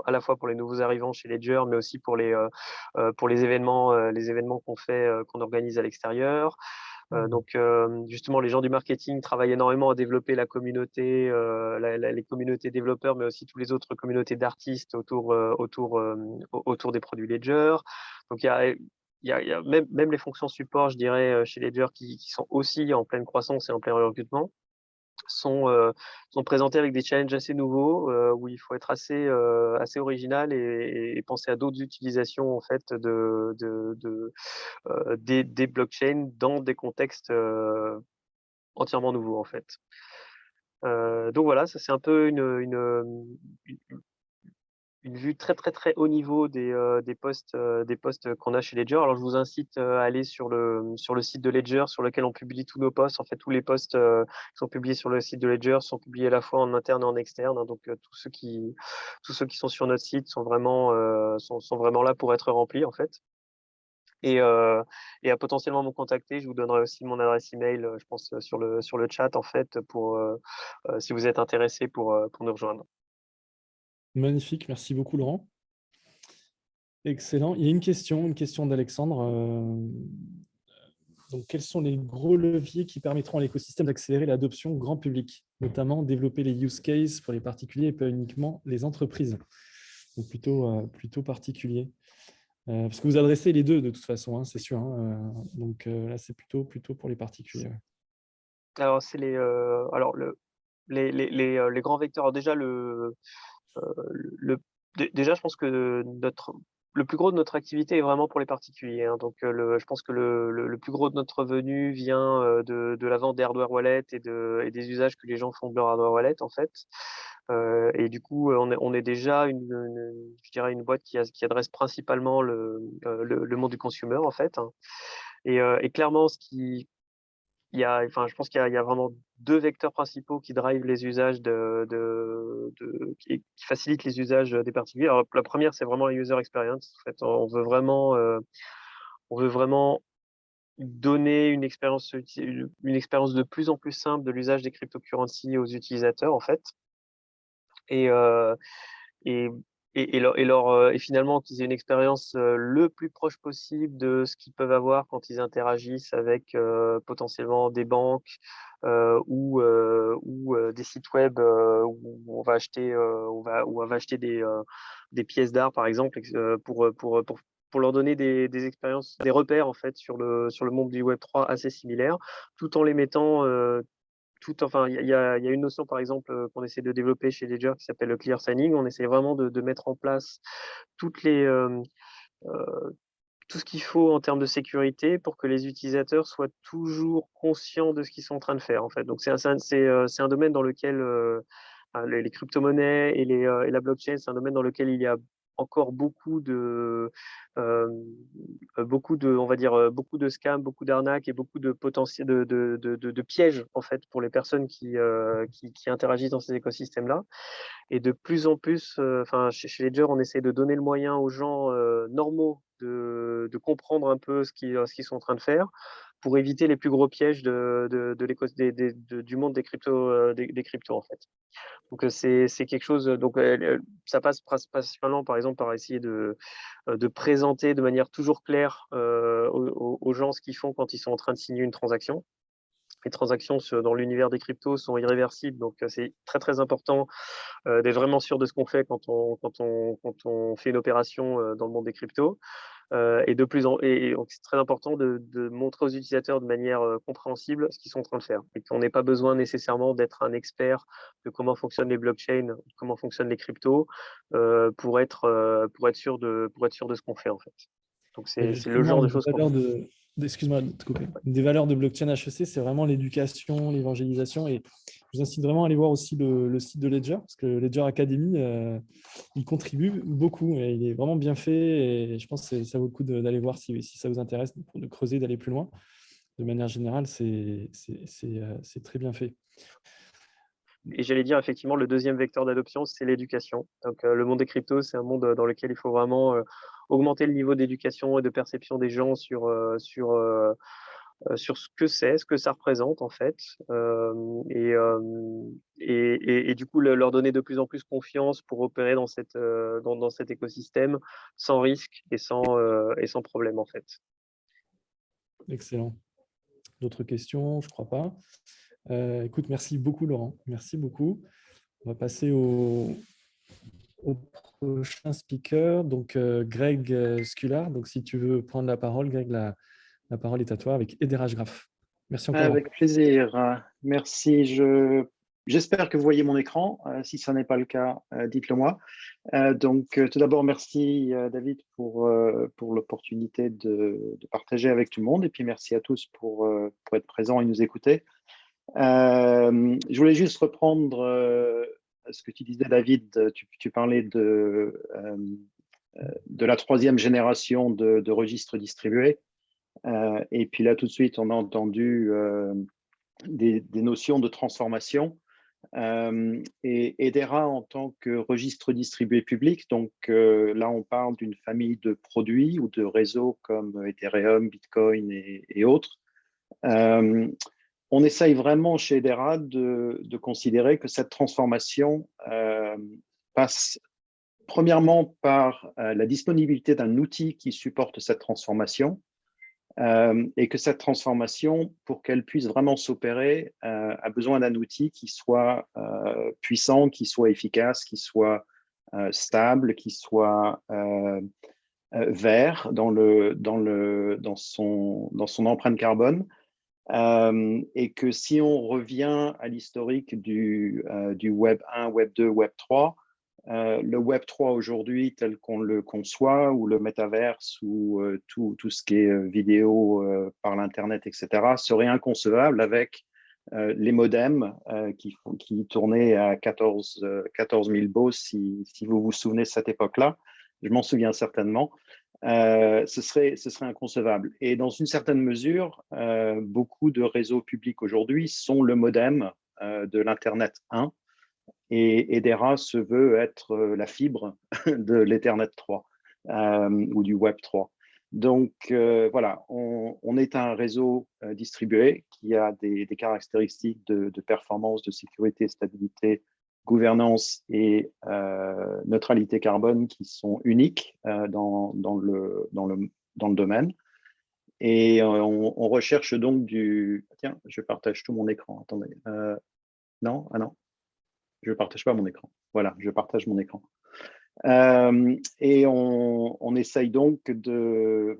à la fois pour les nouveaux arrivants chez Ledger, mais aussi pour les événements qu'on organise à l'extérieur. Donc, justement, les gens du marketing travaillent énormément à développer la communauté, les communautés développeurs, mais aussi toutes les autres communautés d'artistes autour des produits Ledger. Donc, il y a même les fonctions support, je dirais, chez Ledger qui sont aussi en pleine croissance et en plein recrutement, sont présentés avec des challenges assez nouveaux où il faut être assez original et penser à d'autres utilisations en fait des blockchains dans des contextes entièrement nouveaux en fait. Donc voilà, ça c'est un peu une vue très haut niveau des postes qu'on a chez Ledger. Alors je vous incite à aller sur le site de Ledger sur lequel on publie tous nos postes. En fait, tous les postes qui sont publiés sur le site de Ledger sont publiés à la fois en interne et en externe, hein. Donc tous ceux qui sont sur notre site sont vraiment là pour être remplis en fait. Et à potentiellement me contacter. Je vous donnerai aussi mon adresse email, je pense, sur le chat, en fait, si vous êtes intéressé pour nous rejoindre. Magnifique, merci beaucoup Laurent. Excellent. Il y a une question d'Alexandre. Donc, quels sont les gros leviers qui permettront à l'écosystème d'accélérer l'adoption grand public, notamment développer les use cases pour les particuliers et pas uniquement les entreprises? Donc plutôt particulier. Parce que vous adressez les deux de toute façon, hein, c'est sûr. Hein, donc là, c'est plutôt pour les particuliers. Ouais. Alors, c'est les grands vecteurs. Alors, déjà, déjà, je pense que le plus gros de notre activité est vraiment pour les particuliers. Hein. Donc, je pense que le plus gros de notre revenu vient de la vente des hardware wallets et des usages que les gens font de leur hardware wallet, en fait. Et du coup, on est déjà je dirais une boîte qui adresse principalement le monde du consumer, en fait. Hein. Et clairement, je pense qu'il y a vraiment deux vecteurs principaux qui drivent les usages qui facilitent les usages des particuliers. Alors, la première, c'est vraiment la user experience. En fait, on veut vraiment donner une expérience de plus en plus simple de l'usage des cryptocurrencies aux utilisateurs, en fait. Et, et, et finalement qu'ils aient une expérience le plus proche possible de ce qu'ils peuvent avoir quand ils interagissent avec potentiellement des banques ou des sites web où on va acheter on va acheter des pièces d'art par exemple pour leur donner des expériences, des repères en fait sur le monde du Web3 assez similaires, tout en les mettant enfin, il y a une notion, par exemple, qu'on essaie de développer chez Ledger qui s'appelle le clear signing. On essaie vraiment de mettre en place toutes les, tout ce qu'il faut en termes de sécurité pour que les utilisateurs soient toujours conscients de ce qu'ils sont en train de faire, en fait. Donc, c'est un domaine dans lequel les crypto-monnaies et la blockchain, c'est un domaine dans lequel il y a encore on va dire, beaucoup de scams, beaucoup d'arnaques et beaucoup de potentiel de pièges en fait pour les personnes qui interagissent dans ces écosystèmes-là. Et de plus en plus, enfin chez Ledger, on essaie de donner le moyen aux gens normaux de comprendre un peu ce qu'ils sont en train de faire pour éviter les plus gros pièges du monde des cryptos en fait. Donc c'est quelque chose. Donc ça passe principalement par exemple par essayer de présenter de manière toujours claire aux gens ce qu'ils font quand ils sont en train de signer une transaction. Les transactions dans l'univers des cryptos sont irréversibles, donc c'est très très important d'être vraiment sûr de ce qu'on fait quand on fait une opération dans le monde des cryptos. Et donc c'est très important de montrer aux utilisateurs de manière compréhensible ce qu'ils sont en train de faire. Et qu'on n'ait pas besoin nécessairement d'être un expert de comment fonctionnent les blockchains, comment fonctionnent les cryptos, pour être sûr de ce qu'on fait en fait. Donc c'est le Justement, genre de une des choses qu'on valeurs excuse-moi de te couper. Une des valeurs de blockchain HEC, c'est vraiment l'éducation, l'évangélisation. Et je vous incite vraiment à aller voir aussi le site de Ledger, parce que Ledger Academy, il contribue beaucoup. Et il est vraiment bien fait. Et je pense que ça vaut le coup d'aller voir si ça vous intéresse, de creuser, d'aller plus loin. De manière générale, c'est très bien fait. Et j'allais dire, effectivement, le deuxième vecteur d'adoption, c'est l'éducation. Donc, le monde des cryptos, c'est un monde dans lequel il faut vraiment augmenter le niveau d'éducation et de perception des gens sur ce que c'est, ce que ça représente, en fait. Et du coup, leur donner de plus en plus confiance pour opérer dans cet écosystème sans risque et sans problème, en fait. Excellent. D'autres questions? Je ne crois pas. Écoute, merci beaucoup, Laurent. Merci beaucoup. On va passer au prochain speaker, donc Greg Scular. Donc, si tu veux prendre la parole, Greg, la parole est à toi avec Ederage Graph. Merci encore. Avec plaisir. Merci. J'espère que vous voyez mon écran. Si ce n'est pas le cas, dites-le moi. Tout d'abord, merci David pour l'opportunité de partager avec tout le monde. Et puis, merci à tous pour être présents et nous écouter. Je voulais juste reprendre ce que tu disais, David. Tu parlais de la troisième génération de registres distribués. Et puis là, tout de suite, on a entendu des notions de transformation. Et Hedera en tant que registre distribué public, donc là, on parle d'une famille de produits ou de réseaux comme Ethereum, Bitcoin et autres. On essaye vraiment chez Hedera de considérer que cette transformation passe premièrement par la disponibilité d'un outil qui supporte cette transformation et que cette transformation, pour qu'elle puisse vraiment s'opérer, a besoin d'un outil qui soit puissant, qui soit efficace, qui soit stable, qui soit vert dans son empreinte carbone. Et que si on revient à l'historique du Web 1, Web 2, Web 3, le Web 3 aujourd'hui, tel qu'on le conçoit, ou le métaverse, ou tout ce qui est vidéo par l'Internet, etc., serait inconcevable avec les modems qui tournaient à 14 000 baux, si vous vous souvenez de cette époque-là. Je m'en souviens certainement. Ce serait inconcevable. Et dans une certaine mesure, beaucoup de réseaux publics aujourd'hui sont le modem de l'Internet 1, et Edera se veut être la fibre de l'Ethernet 3 ou du Web 3. Donc voilà, on est un réseau distribué qui a des caractéristiques de performance, de sécurité, stabilité, gouvernance et neutralité carbone qui sont uniques dans le domaine. Et on recherche donc du... Tiens, je partage tout mon écran. Attendez. Non, ah non, je ne partage pas mon écran. Voilà, je partage mon écran. Et on essaye donc de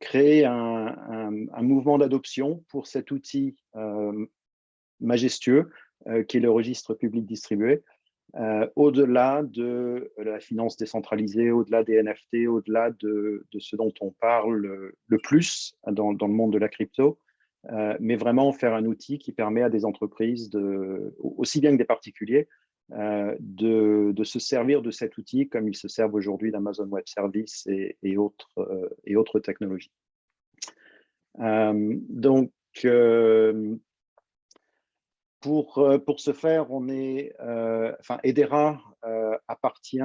créer un mouvement d'adoption pour cet outil majestueux qui est le registre public distribué, au-delà de la finance décentralisée, au-delà des NFT, au-delà de ce dont on parle le plus dans le monde de la crypto, mais vraiment faire un outil qui permet à des entreprises, aussi bien que des particuliers, de se servir de cet outil comme ils se servent aujourd'hui d'Amazon Web Services et autres technologies. Donc, pour ce faire, Edera appartient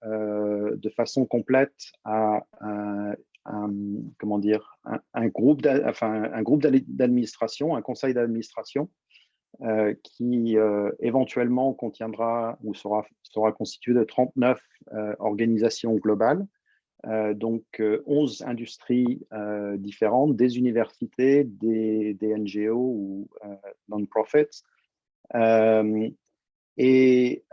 de façon complète à un groupe d'administration, un conseil d'administration qui éventuellement contiendra ou sera constitué de 39 organisations globales, donc 11 industries différentes, des universités, des NGO ou non-profits, et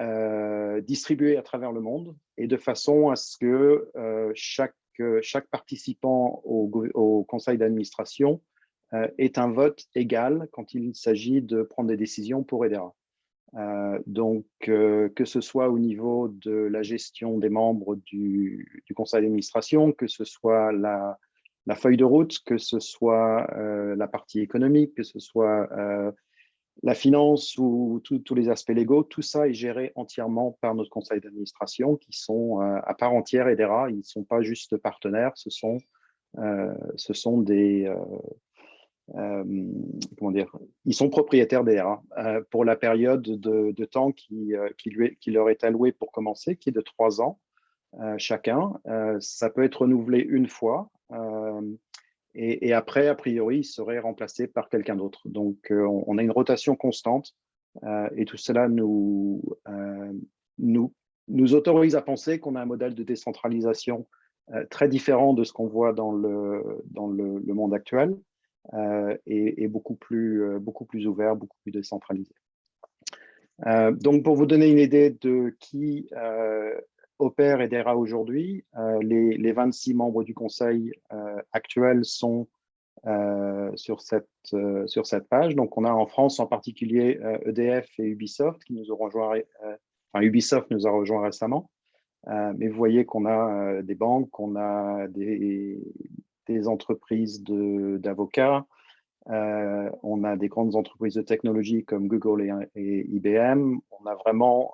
distribuées à travers le monde, et de façon à ce que chaque participant au conseil d'administration ait un vote égal quand il s'agit de prendre des décisions pour Edera. Donc, que ce soit au niveau de la gestion des membres du conseil d'administration, que ce soit la feuille de route, que ce soit la partie économique, que ce soit la finance ou tous les aspects légaux, tout ça est géré entièrement par notre conseil d'administration qui sont à part entière Edera. Ils ne sont pas juste partenaires, ce sont des... ils sont propriétaires d'Edera pour la période de temps qui leur est allouée pour commencer, qui est de 3 ans chacun. Ça peut être renouvelé une fois. Et après, a priori, il serait remplacé par quelqu'un d'autre. Donc, on a une rotation constante et tout cela nous autorise à penser qu'on a un modèle de décentralisation très différent de ce qu'on voit dans le monde actuel et beaucoup plus ouvert, beaucoup plus décentralisé. Donc, pour vous donner une idée de qui opère Edera aujourd'hui, les 26 membres du conseil actuels sont sur cette page. Donc, on a en France en particulier EDF et Ubisoft qui nous ont rejoints. Ubisoft nous a rejoints récemment, mais vous voyez qu'on a des banques, on a des entreprises d'avocats, on a des grandes entreprises de technologie comme Google et IBM. On a vraiment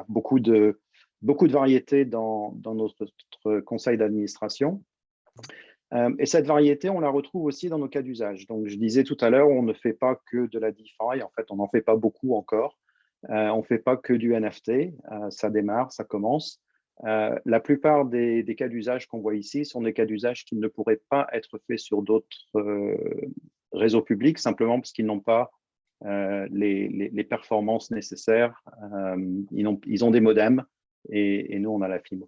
beaucoup de variétés dans notre conseil d'administration. Et cette variété, on la retrouve aussi dans nos cas d'usage. Donc, je disais tout à l'heure, on ne fait pas que de la DeFi. En fait, on n'en fait pas beaucoup encore. On ne fait pas que du NFT. Ça démarre, ça commence. La plupart des cas d'usage qu'on voit ici sont des cas d'usage qui ne pourraient pas être faits sur d'autres réseaux publics, simplement parce qu'ils n'ont pas les performances nécessaires. Ils ont des modems et nous, on a la fibre.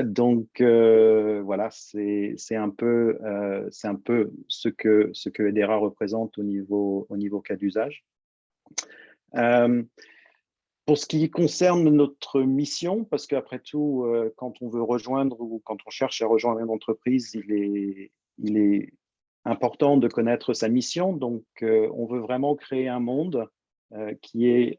Donc, voilà, c'est un peu ce que Edera représente au niveau cas d'usage. Pour ce qui concerne notre mission, parce qu'après tout, quand on veut rejoindre ou quand on cherche à rejoindre une entreprise, il est important de connaître sa mission. Donc, on veut vraiment créer un monde qui est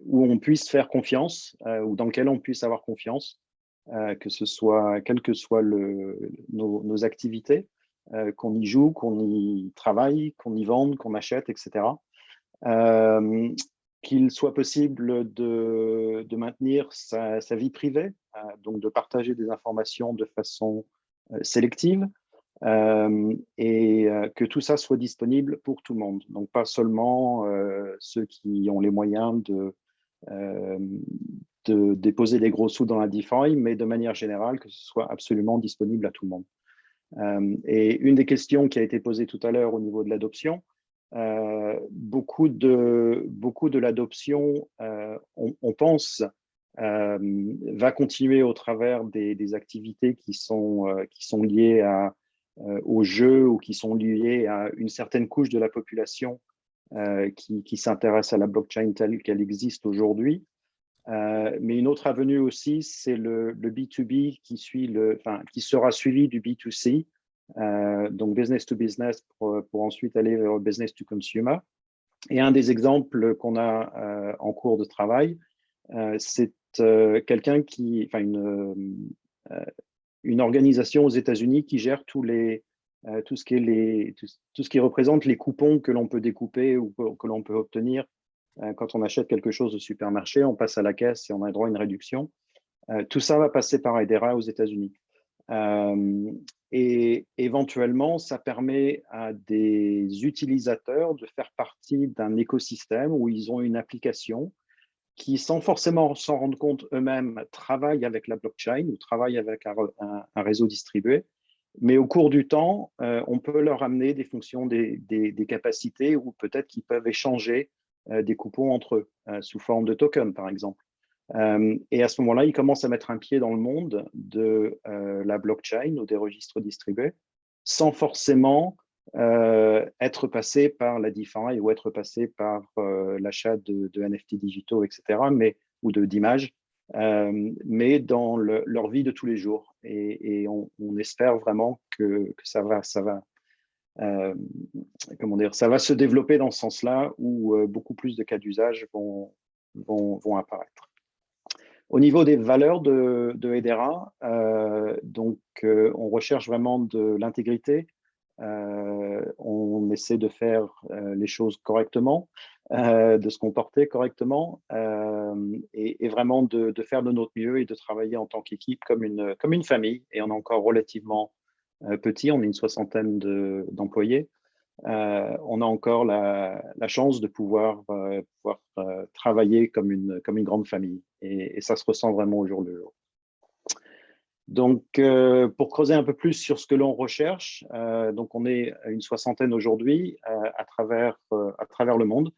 où on puisse faire confiance ou dans lequel on puisse avoir confiance, que ce soit, quelles que soient nos activités, qu'on y joue, qu'on y travaille, qu'on y vende, qu'on achète, etc. Qu'il soit possible de maintenir sa vie privée, donc de partager des informations de façon sélective, et que tout ça soit disponible pour tout le monde. Donc pas seulement ceux qui ont les moyens de déposer des gros sous dans la DeFi, mais de manière générale, que ce soit absolument disponible à tout le monde. Et une des questions qui a été posée tout à l'heure au niveau de l'adoption, beaucoup de l'adoption, on pense, va continuer au travers des activités qui sont liées aux jeux ou qui sont liées à une certaine couche de la population qui s'intéresse à la blockchain telle qu'elle existe aujourd'hui. Mais une autre avenue aussi, c'est le B2B qui sera suivi du B2C, donc business to business pour ensuite aller vers business to consumer. Et un des exemples qu'on a en cours de travail, c'est quelqu'un une organisation aux États-Unis qui gère tout ce qui représente les coupons que l'on peut découper ou que l'on peut obtenir quand on achète quelque chose au supermarché. On passe à la caisse et on a droit à une réduction. Tout ça va passer par Hedera aux États-Unis. Et éventuellement, ça permet à des utilisateurs de faire partie d'un écosystème où ils ont une application qui, sans forcément s'en rendre compte eux-mêmes, travaillent avec la blockchain ou travaillent avec un réseau distribué. Mais au cours du temps, on peut leur amener des fonctions, des capacités, ou peut-être qu'ils peuvent échanger des coupons entre eux, sous forme de token, par exemple. Et à ce moment-là, ils commencent à mettre un pied dans le monde de la blockchain ou des registres distribués, sans forcément être passé par la DeFi ou être passé par l'achat de NFT digitaux, etc., ou d'images, mais dans leur vie de tous les jours. Et on espère vraiment que ça va se développer dans ce sens-là, où beaucoup plus de cas d'usage vont apparaître. Au niveau des valeurs de Hedera, on recherche vraiment de l'intégrité. On essaie de faire les choses correctement, de se comporter correctement, et vraiment de faire de notre mieux et de travailler en tant qu'équipe comme une famille. Et on est encore relativement petit, on est une 60aine d'employés. On a encore la chance de pouvoir travailler comme une grande famille, et ça se ressent vraiment au jour le jour. Donc, pour creuser un peu plus sur ce que l'on recherche, donc on est une 60aine aujourd'hui à travers le monde.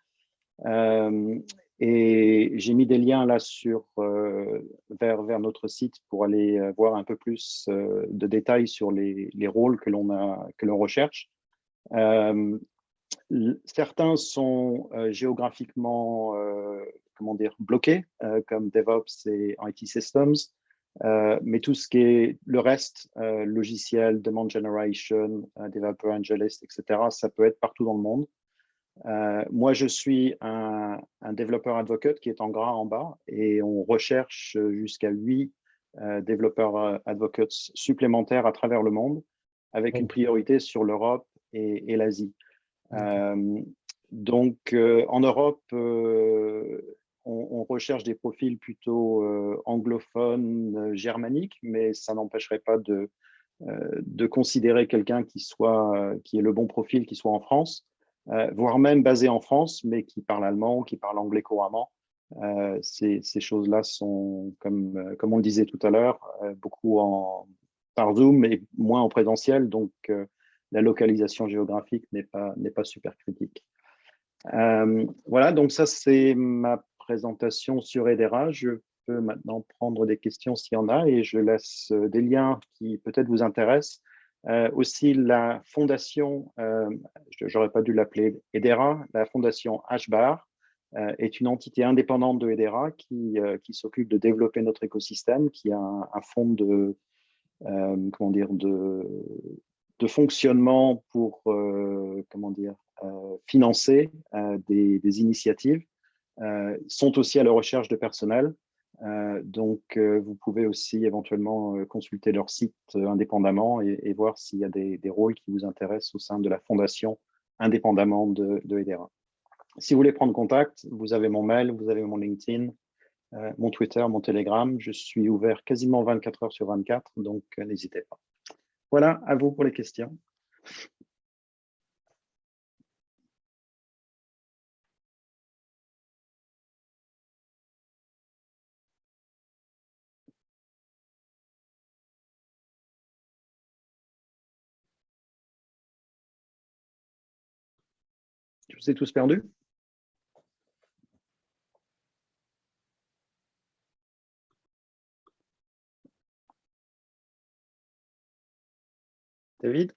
Et j'ai mis des liens là vers notre site pour aller voir un peu plus de détails sur les rôles que l'on recherche. Certains sont géographiquement bloqués, comme DevOps et IT Systems. Mais tout ce qui est le reste, logiciel, demand generation, developer angelist, etc., ça peut être partout dans le monde. Moi, je suis un développeur advocate qui est en gras en bas, et on recherche jusqu'à 8 développeurs advocates supplémentaires à travers le monde, avec une priorité sur l'Europe et l'Asie. Donc, en Europe, on recherche des profils plutôt anglophones, germaniques, mais ça n'empêcherait pas de considérer quelqu'un qui est le bon profil, qui soit en France, voire même basé en France, mais qui parle allemand, qui parle anglais couramment. Ces choses-là sont, comme on le disait tout à l'heure, beaucoup par Zoom et moins en présentiel, donc la localisation géographique n'est pas super critique. Voilà, donc ça c'est ma présentation sur Hedera. Je peux maintenant prendre des questions s'il y en a, et je laisse des liens qui peut-être vous intéressent. Aussi la fondation, j'aurais pas dû l'appeler Hedera, la fondation HBAR, est une entité indépendante de Hedera qui s'occupe de développer notre écosystème, qui a un fonds de fonctionnement pour financer des initiatives, sont aussi à la recherche de personnel. Donc, vous pouvez aussi éventuellement consulter leur site indépendamment et voir s'il y a des rôles qui vous intéressent au sein de la fondation indépendamment de Hedera. Si vous voulez prendre contact, vous avez mon mail, vous avez mon LinkedIn, mon Twitter, mon Telegram. Je suis ouvert quasiment 24 heures sur 24, donc n'hésitez pas. Voilà, à vous pour les questions. Je vous ai tous perdus? David?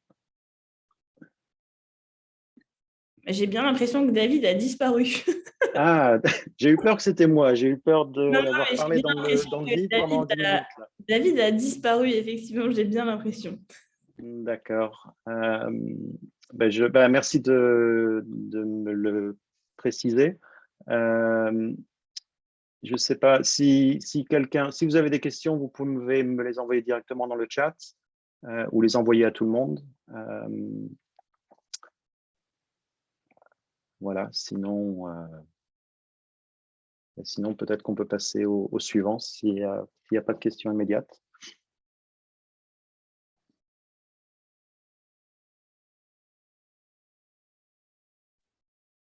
J'ai bien l'impression que David a disparu. Ah, j'ai eu peur que c'était moi. J'ai eu peur Non, d'avoir mais j'ai parlé bien dans l'impression le que vide pendant 10 minutes. Là. David a disparu, effectivement, j'ai bien l'impression. D'accord. Merci de me le préciser. Je ne sais pas si vous avez des questions, vous pouvez me les envoyer directement dans le chat ou les envoyer à tout le monde. Voilà, sinon peut-être qu'on peut passer au suivant s'il n'y a pas de questions immédiates.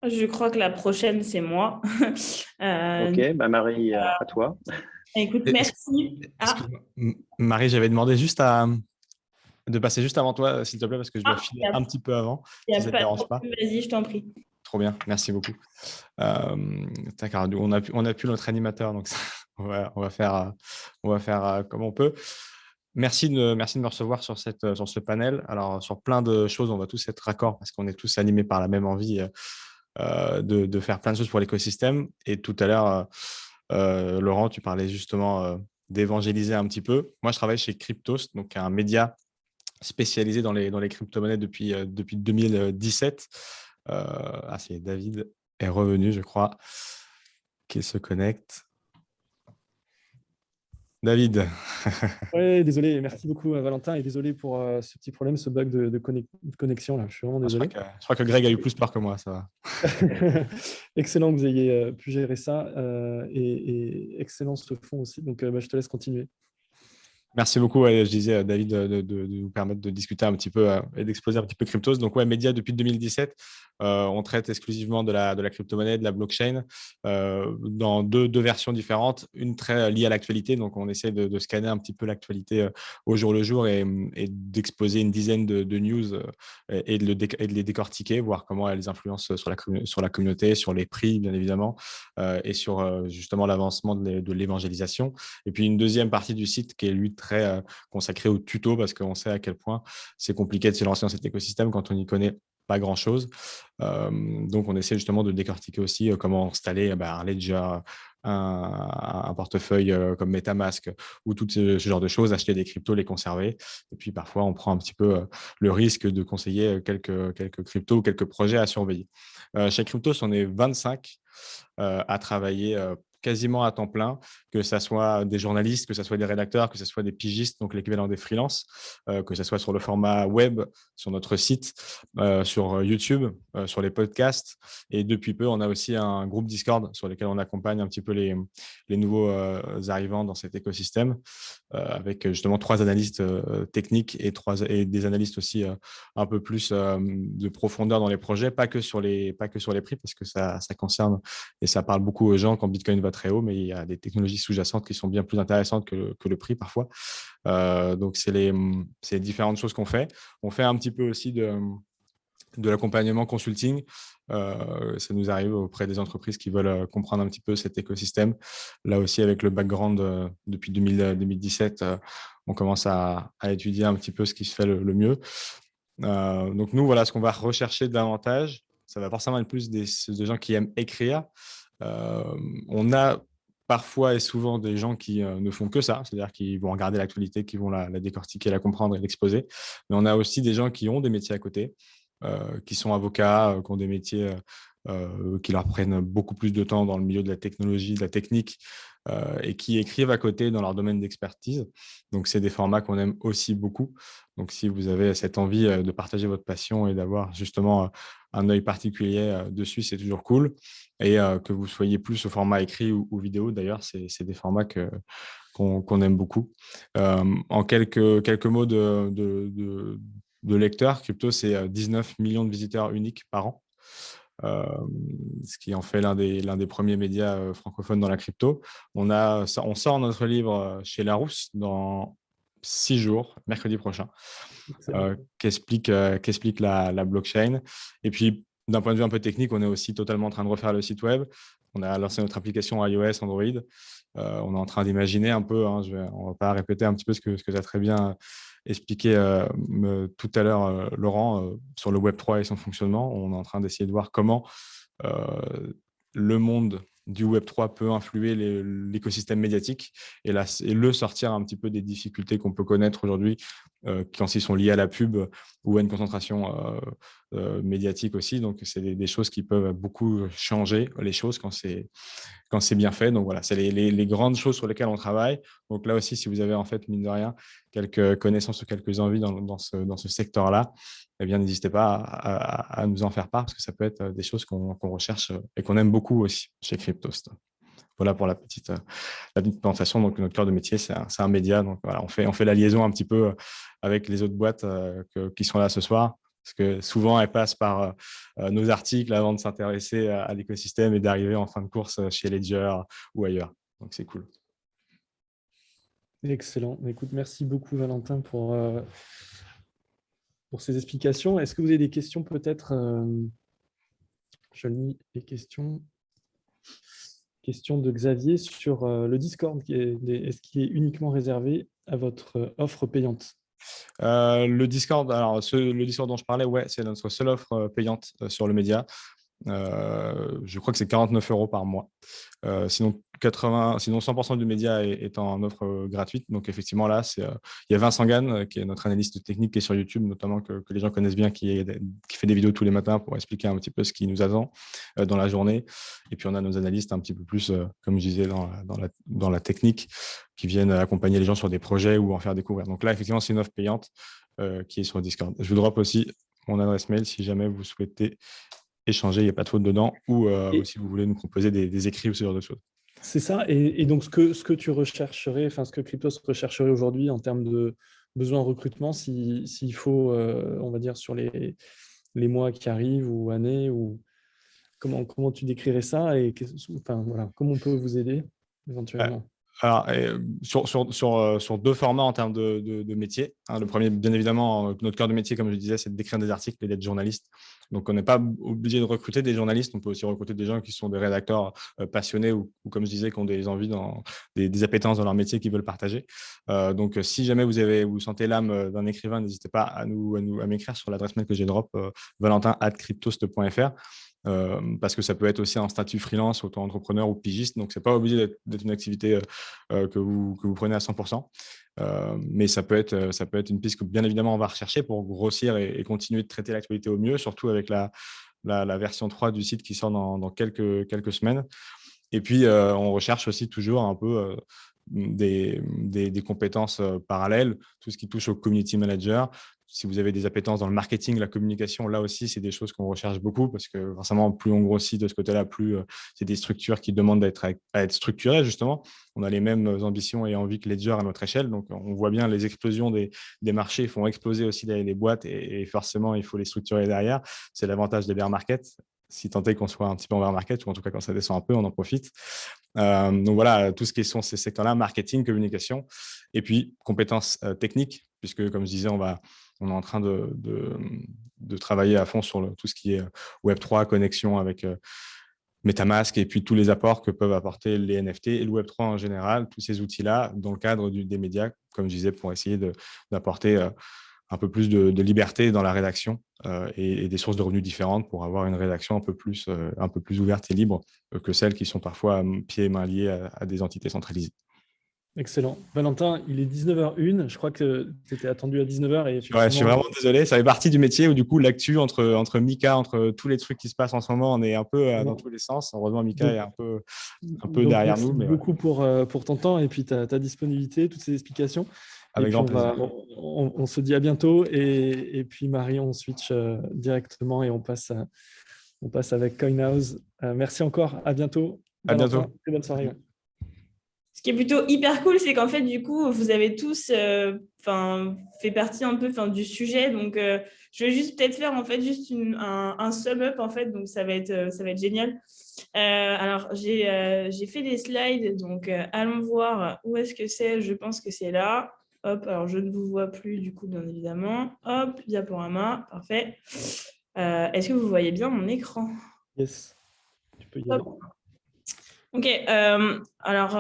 Je crois que la prochaine, c'est moi. Ok, Marie, à toi. Écoute, merci. Excuse-moi. Marie, j'avais demandé de passer juste avant toi, s'il te plaît, parce que je dois filer un petit peu avant, si ça ne te dérange pas. Vas-y, je t'en prie. Trop bien, merci beaucoup. On a pu notre animateur, donc on va faire comme on peut. Merci de me recevoir sur ce panel. Alors, sur plein de choses, on va tous être raccord parce qu'on est tous animés par la même envie de faire plein de choses pour l'écosystème. Et tout à l'heure, Laurent, tu parlais justement d'évangéliser un petit peu. Moi, je travaille chez Cryptos, donc un média spécialisé dans les crypto-monnaies depuis 2017. C'est David est revenu, je crois, qui se connecte. David. Oui, désolé, merci beaucoup Valentin et désolé pour ce petit problème, ce bug de connexion là. Je suis vraiment désolé. Je crois que Greg a eu plus peur que moi, ça va. Excellent que vous ayez pu gérer ça et excellent ce fond aussi. Donc, je te laisse continuer. Merci beaucoup, je disais David, de nous permettre de discuter un petit peu et d'exposer un petit peu Cryptos. Donc, média depuis 2017, on traite exclusivement de la crypto-monnaie, de la blockchain, dans deux versions différentes. Une très liée à l'actualité, donc on essaie de scanner un petit peu l'actualité au jour le jour et d'exposer une dizaine de news et de les décortiquer, voir comment elles influencent sur la communauté, sur les prix, bien évidemment, et sur justement l'avancement de l'évangélisation. Et puis, une deuxième partie du site qui est, lui, très consacré au tuto parce qu'on sait à quel point c'est compliqué de se lancer dans cet écosystème quand on n'y connaît pas grand-chose. Donc, on essaie justement de décortiquer aussi comment installer un ledger, un portefeuille comme MetaMask ou tout ce genre de choses, acheter des cryptos, les conserver. Et puis, parfois, on prend un petit peu le risque de conseiller quelques cryptos ou quelques projets à surveiller. Chez Cryptos, on est 25 à travailler quasiment à temps plein, que ce soit des journalistes, que ce soit des rédacteurs, que ce soit des pigistes, donc l'équivalent des freelances, que ce soit sur le format web, sur notre site, sur YouTube, sur les podcasts. Et depuis peu, on a aussi un groupe Discord sur lequel on accompagne un petit peu les nouveaux arrivants dans cet écosystème, avec justement 3 analystes techniques et des analystes aussi un peu plus de profondeur dans les projets, pas que sur les prix, parce que ça concerne et ça parle beaucoup aux gens quand Bitcoin va très haut, mais il y a des technologies sous-jacentes qui sont bien plus intéressantes que le prix parfois. Donc, c'est les différentes choses qu'on fait. On fait un petit peu aussi de l'accompagnement consulting. Ça nous arrive auprès des entreprises qui veulent comprendre un petit peu cet écosystème. Là aussi, avec le background depuis 2017, on commence à étudier un petit peu ce qui se fait le mieux. Donc, nous, voilà ce qu'on va rechercher davantage. Ça va forcément être plus des gens qui aiment écrire, On a parfois et souvent des gens qui ne font que ça, c'est-à-dire qui vont regarder l'actualité, qui vont la décortiquer, la comprendre et l'exposer. Mais on a aussi des gens qui ont des métiers à côté, qui sont avocats, qui ont des métiers qui leur prennent beaucoup plus de temps dans le milieu de la technologie, de la technique, et qui écrivent à côté dans leur domaine d'expertise. Donc, c'est des formats qu'on aime aussi beaucoup. Donc, si vous avez cette envie de partager votre passion et d'avoir justement un œil particulier dessus, c'est toujours cool. Et que vous soyez plus au format écrit ou vidéo, d'ailleurs, c'est des formats qu'on aime beaucoup. En quelques mots de lecteurs, Crypto, c'est 19 millions de visiteurs uniques par an. Ce qui en fait l'un des premiers médias francophones dans la crypto. On sort notre livre chez Larousse dans 6 jours, mercredi prochain, qui explique la blockchain. Et puis, d'un point de vue un peu technique, on est aussi totalement en train de refaire le site web. On a lancé notre application iOS, Android. On est en train d'imaginer un peu, on ne va pas répéter un petit peu ce que tu as très bien expliqué tout à l'heure, Laurent, sur le Web3 et son fonctionnement. On est en train d'essayer de voir comment le monde du Web3 peut influer l'écosystème médiatique et le sortir un petit peu des difficultés qu'on peut connaître aujourd'hui quand ils sont liés à la pub ou à une concentration médiatique aussi. Donc, c'est des choses qui peuvent beaucoup changer les choses quand c'est bien fait. Donc, voilà, c'est les grandes choses sur lesquelles on travaille. Donc, là aussi, si vous avez en fait, mine de rien, quelques connaissances ou quelques envies dans ce secteur-là, eh bien, n'hésitez pas à nous en faire part parce que ça peut être des choses qu'on recherche et qu'on aime beaucoup aussi chez Cryptost. Voilà pour la petite présentation. Donc, notre cœur de métier, c'est un média. Donc, voilà, on fait la liaison un petit peu avec les autres boîtes qui sont là ce soir parce que souvent, elles passent par nos articles avant de s'intéresser à l'écosystème et d'arriver en fin de course chez Ledger ou ailleurs. Donc, c'est cool. Excellent. Écoute, merci beaucoup, Valentin, pour ces explications. Est-ce que vous avez des questions peut-être Je lis les questions. Question de Xavier sur le Discord. Est-ce qu'il est uniquement réservé à votre offre payante? Le Discord, alors le Discord dont je parlais, ouais, c'est notre seule offre payante sur le média. Je crois que c'est 49 € par mois. Sinon 100% du média est en offre gratuite. Donc, effectivement, là, il y a Vincent Gann, qui est notre analyste technique, qui est sur YouTube, notamment que les gens connaissent bien, qui fait des vidéos tous les matins pour expliquer un petit peu ce qui nous attend dans la journée. Et puis, on a nos analystes un petit peu plus, comme je disais, dans la technique, qui viennent accompagner les gens sur des projets ou en faire découvrir. Donc là, effectivement, c'est une offre payante qui est sur Discord. Je vous drop aussi mon adresse mail si jamais vous souhaitez échanger, il n'y a pas de faute dedans, ou si vous voulez nous proposer des écrits ou ce genre de choses. C'est ça. Et donc, ce que tu rechercherais, enfin, ce que Cryptos rechercherait aujourd'hui en termes de besoin en recrutement, s'il faut, on va dire, sur les mois qui arrivent ou années, ou comment tu décrirais ça et enfin, voilà, comment on peut vous aider éventuellement? Alors, sur deux formats en termes de métier. Le premier, bien évidemment, notre cœur de métier, comme je disais, c'est d'écrire des articles et d'être journaliste. Donc, on n'est pas obligé de recruter des journalistes. On peut aussi recruter des gens qui sont des rédacteurs passionnés ou, comme je disais, qui ont des envies, des appétences dans leur métier qu'ils veulent partager. Donc, si jamais vous sentez l'âme d'un écrivain, n'hésitez pas à m'écrire sur l'adresse mail que j'ai drop, valentin@cryptost.fr. Parce que ça peut être aussi un statut freelance, auto-entrepreneur ou pigiste. Donc, ce n'est pas obligé d'être une activité que vous prenez à 100%. Mais ça peut être une piste que, bien évidemment, on va rechercher pour grossir et continuer de traiter l'actualité au mieux, surtout avec la version 3 du site qui sort dans quelques semaines. Et puis, on recherche aussi toujours un peu des compétences parallèles, tout ce qui touche au community manager. Si vous avez des appétences dans le marketing, la communication, là aussi, c'est des choses qu'on recherche beaucoup parce que forcément, plus on grossit de ce côté-là, plus c'est des structures qui demandent à être structurées, justement. On a les mêmes ambitions et envies que Ledger à notre échelle. Donc, on voit bien les explosions des marchés font exploser aussi les boîtes et forcément, il faut les structurer derrière. C'est l'avantage des bear markets. Si tant est qu'on soit un petit peu en bear market, ou en tout cas quand ça descend un peu, on en profite. Donc voilà, tout ce qui sont ces secteurs-là, marketing, communication, et puis compétences techniques, puisque comme je disais, on est en train de travailler à fond sur tout ce qui est Web3, connexion avec MetaMask et puis tous les apports que peuvent apporter les NFT et le Web3 en général, tous ces outils-là dans le cadre des médias, comme je disais, pour essayer d'apporter un peu plus de liberté dans la rédaction et des sources de revenus différentes pour avoir une rédaction un peu plus ouverte et libre que celles qui sont parfois pieds et mains liés à des entités centralisées. Excellent. Valentin, il est 19h01. Je crois que tu étais attendu à 19h. Et effectivement... Ouais, je suis vraiment désolé. Ça fait partie du métier où, du coup, l'actu entre Mika, entre tous les trucs qui se passent en ce moment, on est un peu dans tous les sens. Heureusement, Mika est un peu derrière nous. Merci beaucoup pour ton temps et puis ta disponibilité, toutes ces explications. Avec grand plaisir. On se dit à bientôt. Et puis, Marie, on switch directement et on passe avec CoinHouse. Merci encore. À bientôt. À bientôt. Très bonne soirée. Ce qui est plutôt hyper cool, c'est qu'en fait, du coup, vous avez tous fait partie un peu du sujet. Donc, je vais juste peut-être faire en fait juste un sum-up en fait. Donc, ça va être génial. Alors, j'ai fait des slides. Donc, allons voir où est-ce que c'est. Je pense que c'est là. Hop, alors je ne vous vois plus du coup, bien évidemment. Hop, diaporama, parfait. Est-ce que vous voyez bien mon écran? Yes, tu peux y aller. Ok, alors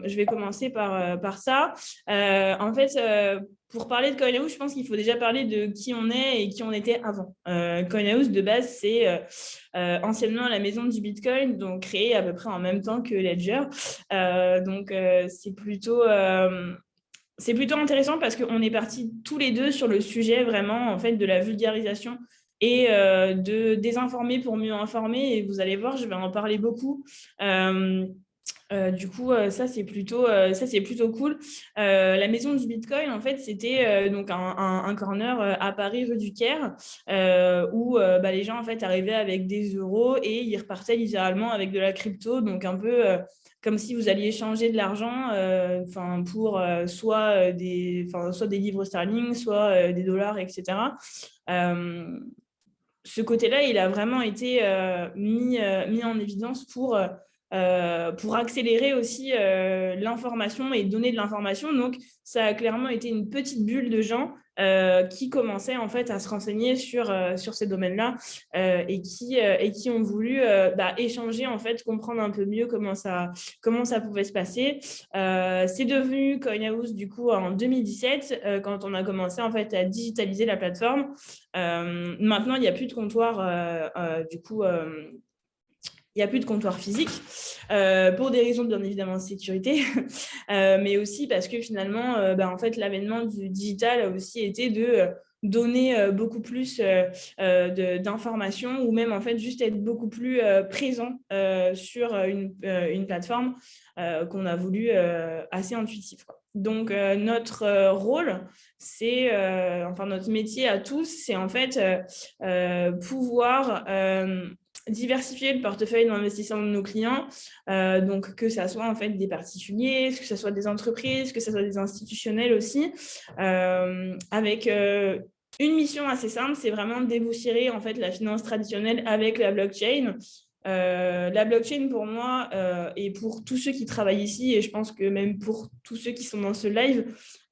je vais commencer par ça. En fait, pour parler de CoinHouse, je pense qu'il faut déjà parler de qui on est et qui on était avant. CoinHouse, de base, c'est anciennement la maison du Bitcoin, donc créée à peu près en même temps que Ledger. Donc, c'est plutôt intéressant parce qu'on est partis tous les deux sur le sujet vraiment en fait, de la vulgarisation et de désinformer pour mieux informer. Et vous allez voir, je vais en parler beaucoup. Du coup, ça, c'est plutôt cool. La maison du Bitcoin, en fait, c'était donc un corner à Paris, rue du Caire, où les gens, en fait, arrivaient avec des euros et ils repartaient littéralement avec de la crypto. Donc, un peu comme si vous alliez échanger de l'argent pour soit des livres sterling, soit des dollars, etc. Ce côté-là, il a vraiment été mis en évidence pour accélérer aussi l'information et donner de l'information. Donc, ça a clairement été une petite bulle de gens qui commençaient en fait à se renseigner sur ces domaines-là et qui ont voulu échanger, en fait, comprendre un peu mieux comment ça pouvait se passer. C'est devenu CoinHouse du coup en 2017 quand on a commencé en fait à digitaliser la plateforme. Maintenant, il n'y a plus de comptoir il n'y a plus de comptoir physique pour des raisons bien évidemment de sécurité, mais aussi parce que finalement, en fait, l'avènement du digital a aussi été de donner beaucoup plus d'informations ou même en fait juste être beaucoup plus présent sur une plateforme qu'on a voulu assez intuitive, quoi. Donc, notre rôle, c'est, notre métier à tous, c'est en fait pouvoir diversifier le portefeuille d'investissement de nos clients, donc que ça soit en fait des particuliers, que ce soit des entreprises, que ce soit des institutionnels aussi, avec une mission assez simple, c'est vraiment de déboussiérer en fait la finance traditionnelle avec la blockchain. La blockchain pour moi et pour tous ceux qui travaillent ici, et je pense que même pour tous ceux qui sont dans ce live,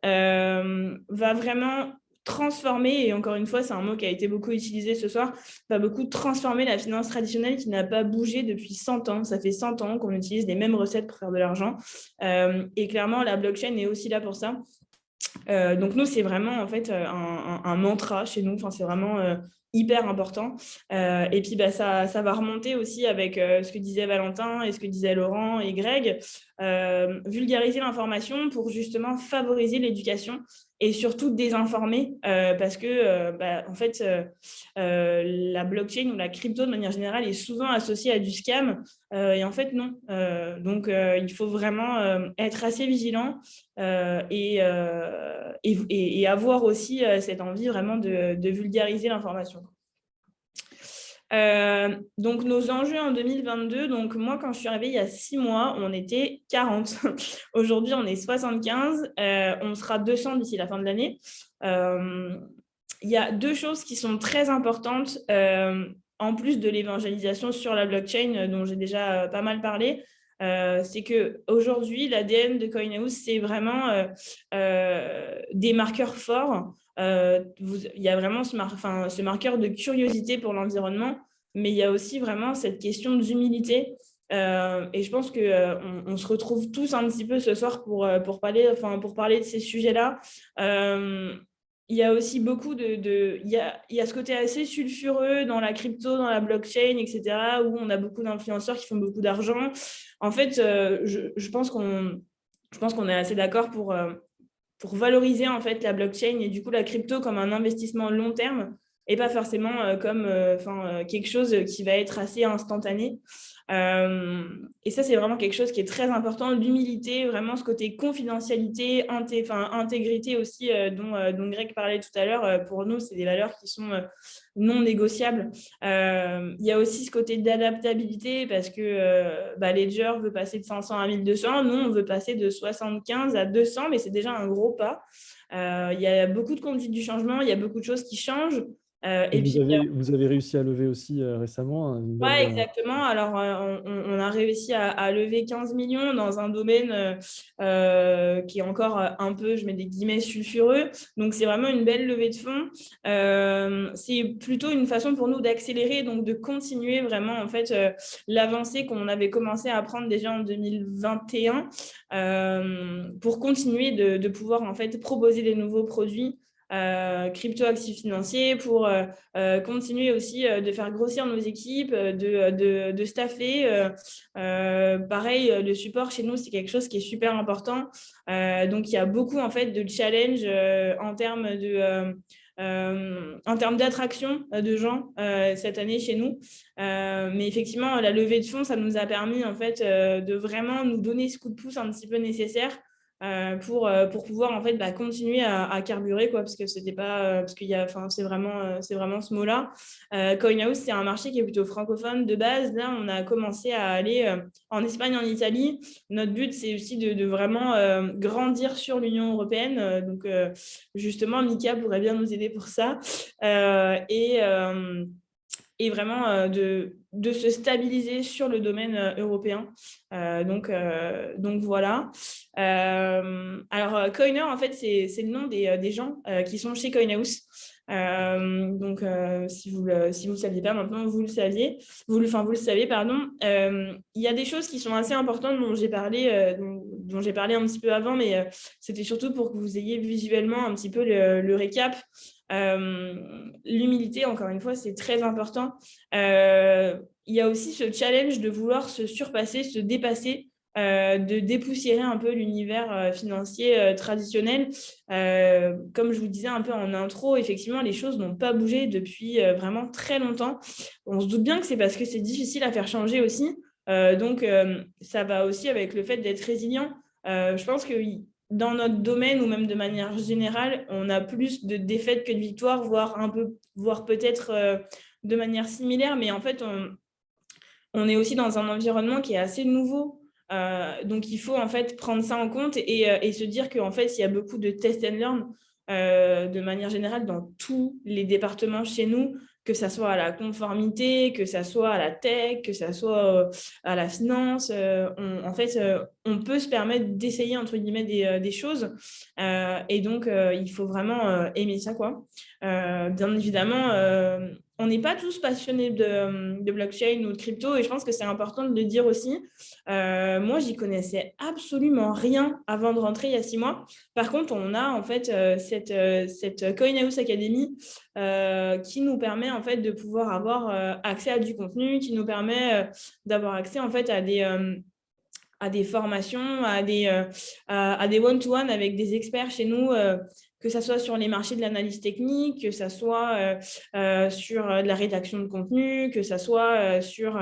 va vraiment transformer, et encore une fois, c'est un mot qui a été beaucoup utilisé ce soir, va beaucoup transformer la finance traditionnelle qui n'a pas bougé depuis 100 ans. Ça fait 100 ans qu'on utilise les mêmes recettes pour faire de l'argent. Et clairement, la blockchain est aussi là pour ça. Donc, nous, c'est vraiment en fait un mantra chez nous. Enfin, c'est vraiment hyper important. Et puis, ça va remonter aussi avec ce que disait Valentin et ce que disaient Laurent et Greg. Vulgariser l'information pour justement favoriser l'éducation et surtout désinformer parce que en fait la blockchain ou la crypto de manière générale est souvent associée à du scam et en fait non. Donc il faut vraiment être assez vigilant et avoir aussi cette envie vraiment de vulgariser l'information. Donc nos enjeux en 2022, donc moi quand je suis arrivée il y a 6 mois, on était 40. Aujourd'hui on est 75, on sera 200 d'ici la fin de l'année. Il y a 2 choses qui sont très importantes en plus de l'évangélisation sur la blockchain dont j'ai déjà pas mal parlé. C'est qu'aujourd'hui l'ADN de CoinHouse c'est vraiment des marqueurs forts. Il y a vraiment ce marqueur de curiosité pour l'environnement, mais il y a aussi vraiment cette question d'humilité. Et je pense qu'on se retrouve tous un petit peu ce soir pour parler de ces sujets-là. il y a aussi beaucoup il y a ce côté assez sulfureux dans la crypto, dans la blockchain, etc., où on a beaucoup d'influenceurs qui font beaucoup d'argent. En fait, je pense qu'on est assez d'accord pour valoriser en fait la blockchain et du coup la crypto comme un investissement long terme et pas forcément comme quelque chose qui va être assez instantané. Et ça, c'est vraiment quelque chose qui est très important, l'humilité, vraiment ce côté confidentialité, intégrité aussi dont Greg parlait tout à l'heure. Pour nous, c'est des valeurs qui sont non négociables. Il y a aussi ce côté d'adaptabilité parce que Ledger veut passer de 500 à 1200. Nous, on veut passer de 75 à 200, mais c'est déjà un gros pas. Il y a beaucoup de conduite du changement, il y a beaucoup de choses qui changent. Et vous avez réussi à lever aussi récemment une Oui, belle, exactement. Alors, on a réussi à lever 15 millions dans un domaine qui est encore un peu, je mets des guillemets, sulfureux. Donc, c'est vraiment une belle levée de fonds. C'est plutôt une façon pour nous d'accélérer, donc de continuer vraiment en fait l'avancée qu'on avait commencé à prendre déjà en 2021 pour continuer de pouvoir en fait proposer des nouveaux produits crypto-actifs financiers pour continuer aussi de faire grossir nos équipes, de staffer. Pareil, le support chez nous, c'est quelque chose qui est super important. Donc, il y a beaucoup en fait de challenges en termes d'attraction de gens cette année chez nous. Mais effectivement, la levée de fonds, ça nous a permis en fait de vraiment nous donner ce coup de pouce un petit peu nécessaire pour pouvoir en fait continuer à carburer quoi, parce que c'était pas parce qu'il y a c'est vraiment ce mot-là. CoinHouse, c'est un marché qui est plutôt francophone de base. Là, on a commencé à aller en Espagne, en Italie. Notre but, c'est aussi de vraiment grandir sur l'Union européenne. Donc justement, Mika pourrait bien nous aider pour ça. Et vraiment de se stabiliser sur le domaine européen. Donc voilà. Alors, Coiner, en fait, c'est le nom des gens qui sont chez CoinHouse. Donc, si vous le saviez pas, maintenant, vous le saviez. Vous le savez, pardon. Il y a des choses qui sont assez importantes dont j'ai parlé un petit peu avant, mais c'était surtout pour que vous ayez visuellement un petit peu le récap. L'humilité, encore une fois, c'est très important. Il y a aussi ce challenge de vouloir se surpasser, se dépasser, de dépoussiérer un peu l'univers financier traditionnel. Comme je vous disais un peu en intro, effectivement, les choses n'ont pas bougé depuis vraiment très longtemps. On se doute bien que c'est parce que c'est difficile à faire changer aussi. Donc, ça va aussi avec le fait d'être résilient. Je pense que dans notre domaine ou même de manière générale, on a plus de défaites que de victoires, voire peut-être de manière similaire, mais en fait, on est aussi dans un environnement qui est assez nouveau. Donc, il faut en fait prendre ça en compte et se dire qu'en fait, il y a beaucoup de test and learn de manière générale dans tous les départements chez nous, que ça soit à la conformité, que ça soit à la tech, que ça soit à la finance. On peut se permettre d'essayer, entre guillemets, des choses. Et donc, il faut vraiment aimer ça, quoi. Bien évidemment, on n'est pas tous passionnés de blockchain ou de crypto, et je pense que c'est important de le dire aussi. Moi, j'y connaissais absolument rien avant de rentrer il y a 6 mois. Par contre, on a en fait cette CoinHouse Academy qui nous permet en fait de pouvoir avoir accès à du contenu, qui nous permet d'avoir accès en fait à des formations, à des one-to-one avec des experts chez nous, que ce soit sur les marchés de l'analyse technique, que ce soit sur de la rédaction de contenu, que ce soit sur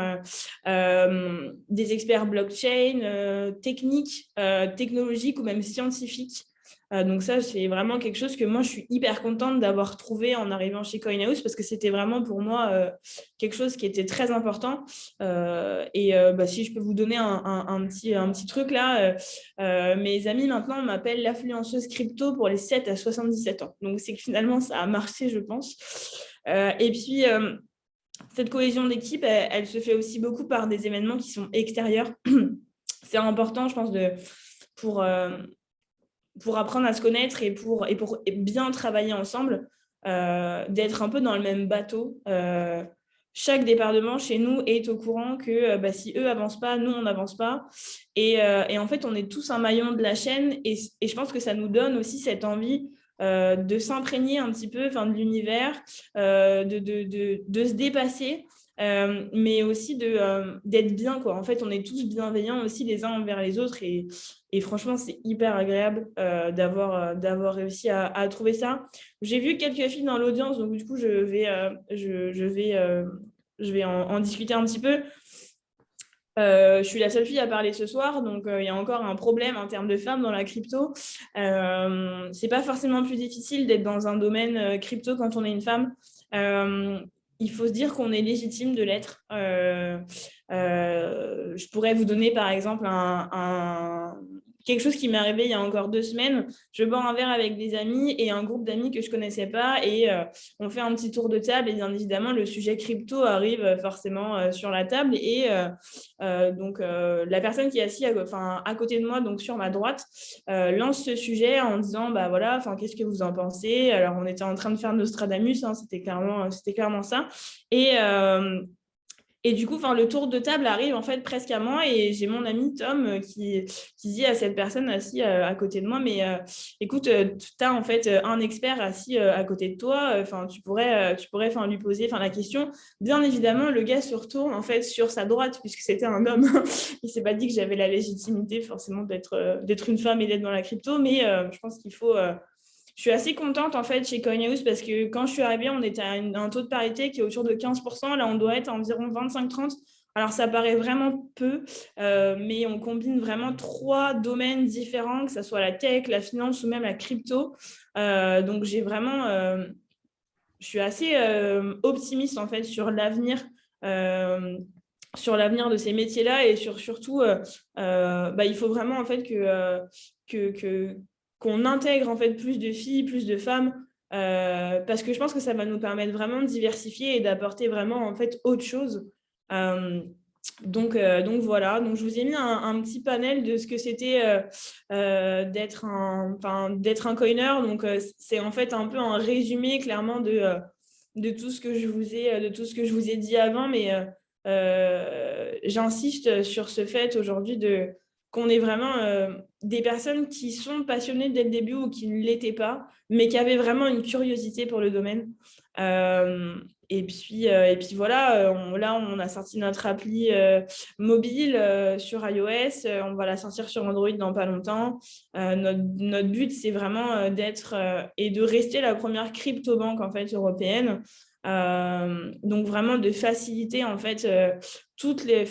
des experts blockchain, techniques, technologiques ou même scientifiques. Donc ça, c'est vraiment quelque chose que moi, je suis hyper contente d'avoir trouvé en arrivant chez CoinHouse parce que c'était vraiment pour moi quelque chose qui était très important. Si je peux vous donner un petit truc là, mes amis maintenant m'appellent l'influenceuse crypto pour les 7 à 77 ans. Donc c'est que finalement, ça a marché, je pense. Et puis, cette cohésion d'équipe, elle se fait aussi beaucoup par des événements qui sont extérieurs. C'est important, je pense, pour apprendre à se connaître et pour bien travailler ensemble, d'être un peu dans le même bateau. Chaque département chez nous est au courant que si eux n'avancent pas, nous, on n'avance pas. Et en fait, on est tous un maillon de la chaîne et je pense que ça nous donne aussi cette envie de s'imprégner un petit peu de l'univers, de se dépasser. Mais aussi d'être bien, quoi. En fait, on est tous bienveillants aussi les uns envers les autres et franchement, c'est hyper agréable d'avoir réussi à trouver ça. J'ai vu quelques filles dans l'audience, donc du coup, je vais en discuter un petit peu. Je suis la seule fille à parler ce soir, donc il y a encore un problème en termes de femmes dans la crypto. C'est pas forcément plus difficile d'être dans un domaine crypto quand on est une femme. Il faut se dire qu'on est légitime de l'être. Je pourrais vous donner par exemple quelque chose qui m'est arrivé il y a encore 2 semaines. Je bois un verre avec des amis et un groupe d'amis que je ne connaissais pas et on fait un petit tour de table et bien évidemment le sujet crypto arrive forcément sur la table et donc la personne qui est assise à côté de moi, donc sur ma droite, lance ce sujet en disant bah voilà, qu'est-ce que vous en pensez? Alors on était en train de faire Nostradamus, hein, c'était clairement ça et du coup, le tour de table arrive en fait presque à moi et j'ai mon ami Tom qui dit à cette personne assise à côté de moi, mais écoute, tu as en fait un expert assis à côté de toi, tu pourrais lui poser la question. Bien évidemment, le gars se retourne en fait sur sa droite puisque c'était un homme. Il s'est pas dit que j'avais la légitimité forcément d'être une femme et d'être dans la crypto, mais je pense qu'il faut... Je suis assez contente en fait chez CoinHouse parce que quand je suis arrivée, on était à un taux de parité qui est autour de 15%. Là, on doit être à environ 25-30%. Alors, ça paraît vraiment peu, mais on combine vraiment 3 domaines différents, que ce soit la tech, la finance ou même la crypto. Donc, j'ai vraiment... je suis assez optimiste en fait sur l'avenir de ces métiers-là et surtout, il faut vraiment en fait qu'on intègre en fait plus de filles, plus de femmes, parce que je pense que ça va nous permettre vraiment de diversifier et d'apporter vraiment en fait autre chose. Donc voilà, donc je vous ai mis un petit panel de ce que c'était d'être un coiner. Donc c'est en fait un peu un résumé clairement de tout ce que je vous ai dit avant, mais j'insiste sur ce fait aujourd'hui qu'on est vraiment des personnes qui sont passionnées dès le début ou qui ne l'étaient pas, mais qui avaient vraiment une curiosité pour le domaine. Et puis voilà, là, on a sorti notre appli mobile sur iOS. On va la sortir sur Android dans pas longtemps. Notre but, c'est vraiment d'être et de rester la première crypto-banque en fait, européenne. Donc, vraiment de faciliter en fait toutes les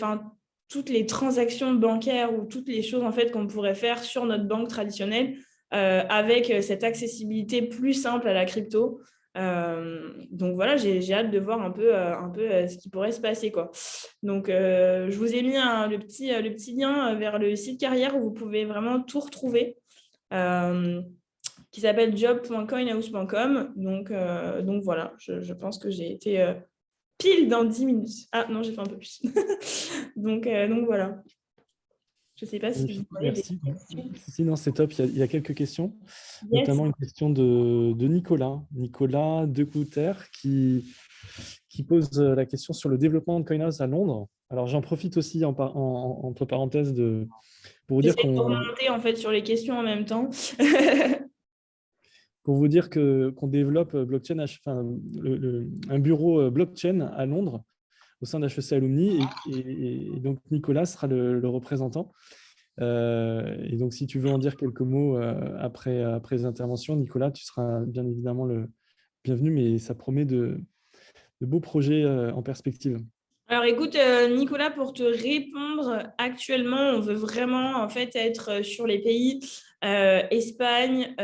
transactions bancaires ou toutes les choses en fait, qu'on pourrait faire sur notre banque traditionnelle avec cette accessibilité plus simple à la crypto. Donc voilà, j'ai hâte de voir un peu ce qui pourrait se passer, quoi. Donc je vous ai mis le petit lien vers le site carrière où vous pouvez vraiment tout retrouver, qui s'appelle job.coinhouse.com. Donc voilà, je pense que j'ai été pile dans 10 minutes. Ah non, j'ai fait un peu plus. donc voilà. Je ne sais pas si vous avez des questions. Non, c'est top. Il y a quelques questions, Yes. notamment une question de Nicolas Decouter, qui pose la question sur le développement de CoinHouse à Londres. Alors, j'en profite aussi entre parenthèses pour vous dire J'essaie de remonter en fait sur les questions en même temps. Pour vous dire qu'on développe blockchain, un bureau blockchain à Londres au sein d'HEC Alumni et donc Nicolas sera le représentant. Et donc, si tu veux en dire quelques mots après les interventions, Nicolas, tu seras bien évidemment le bienvenu, mais ça promet de beaux projets en perspective. Alors écoute, Nicolas, pour te répondre, actuellement, on veut vraiment en fait être sur les pays Espagne,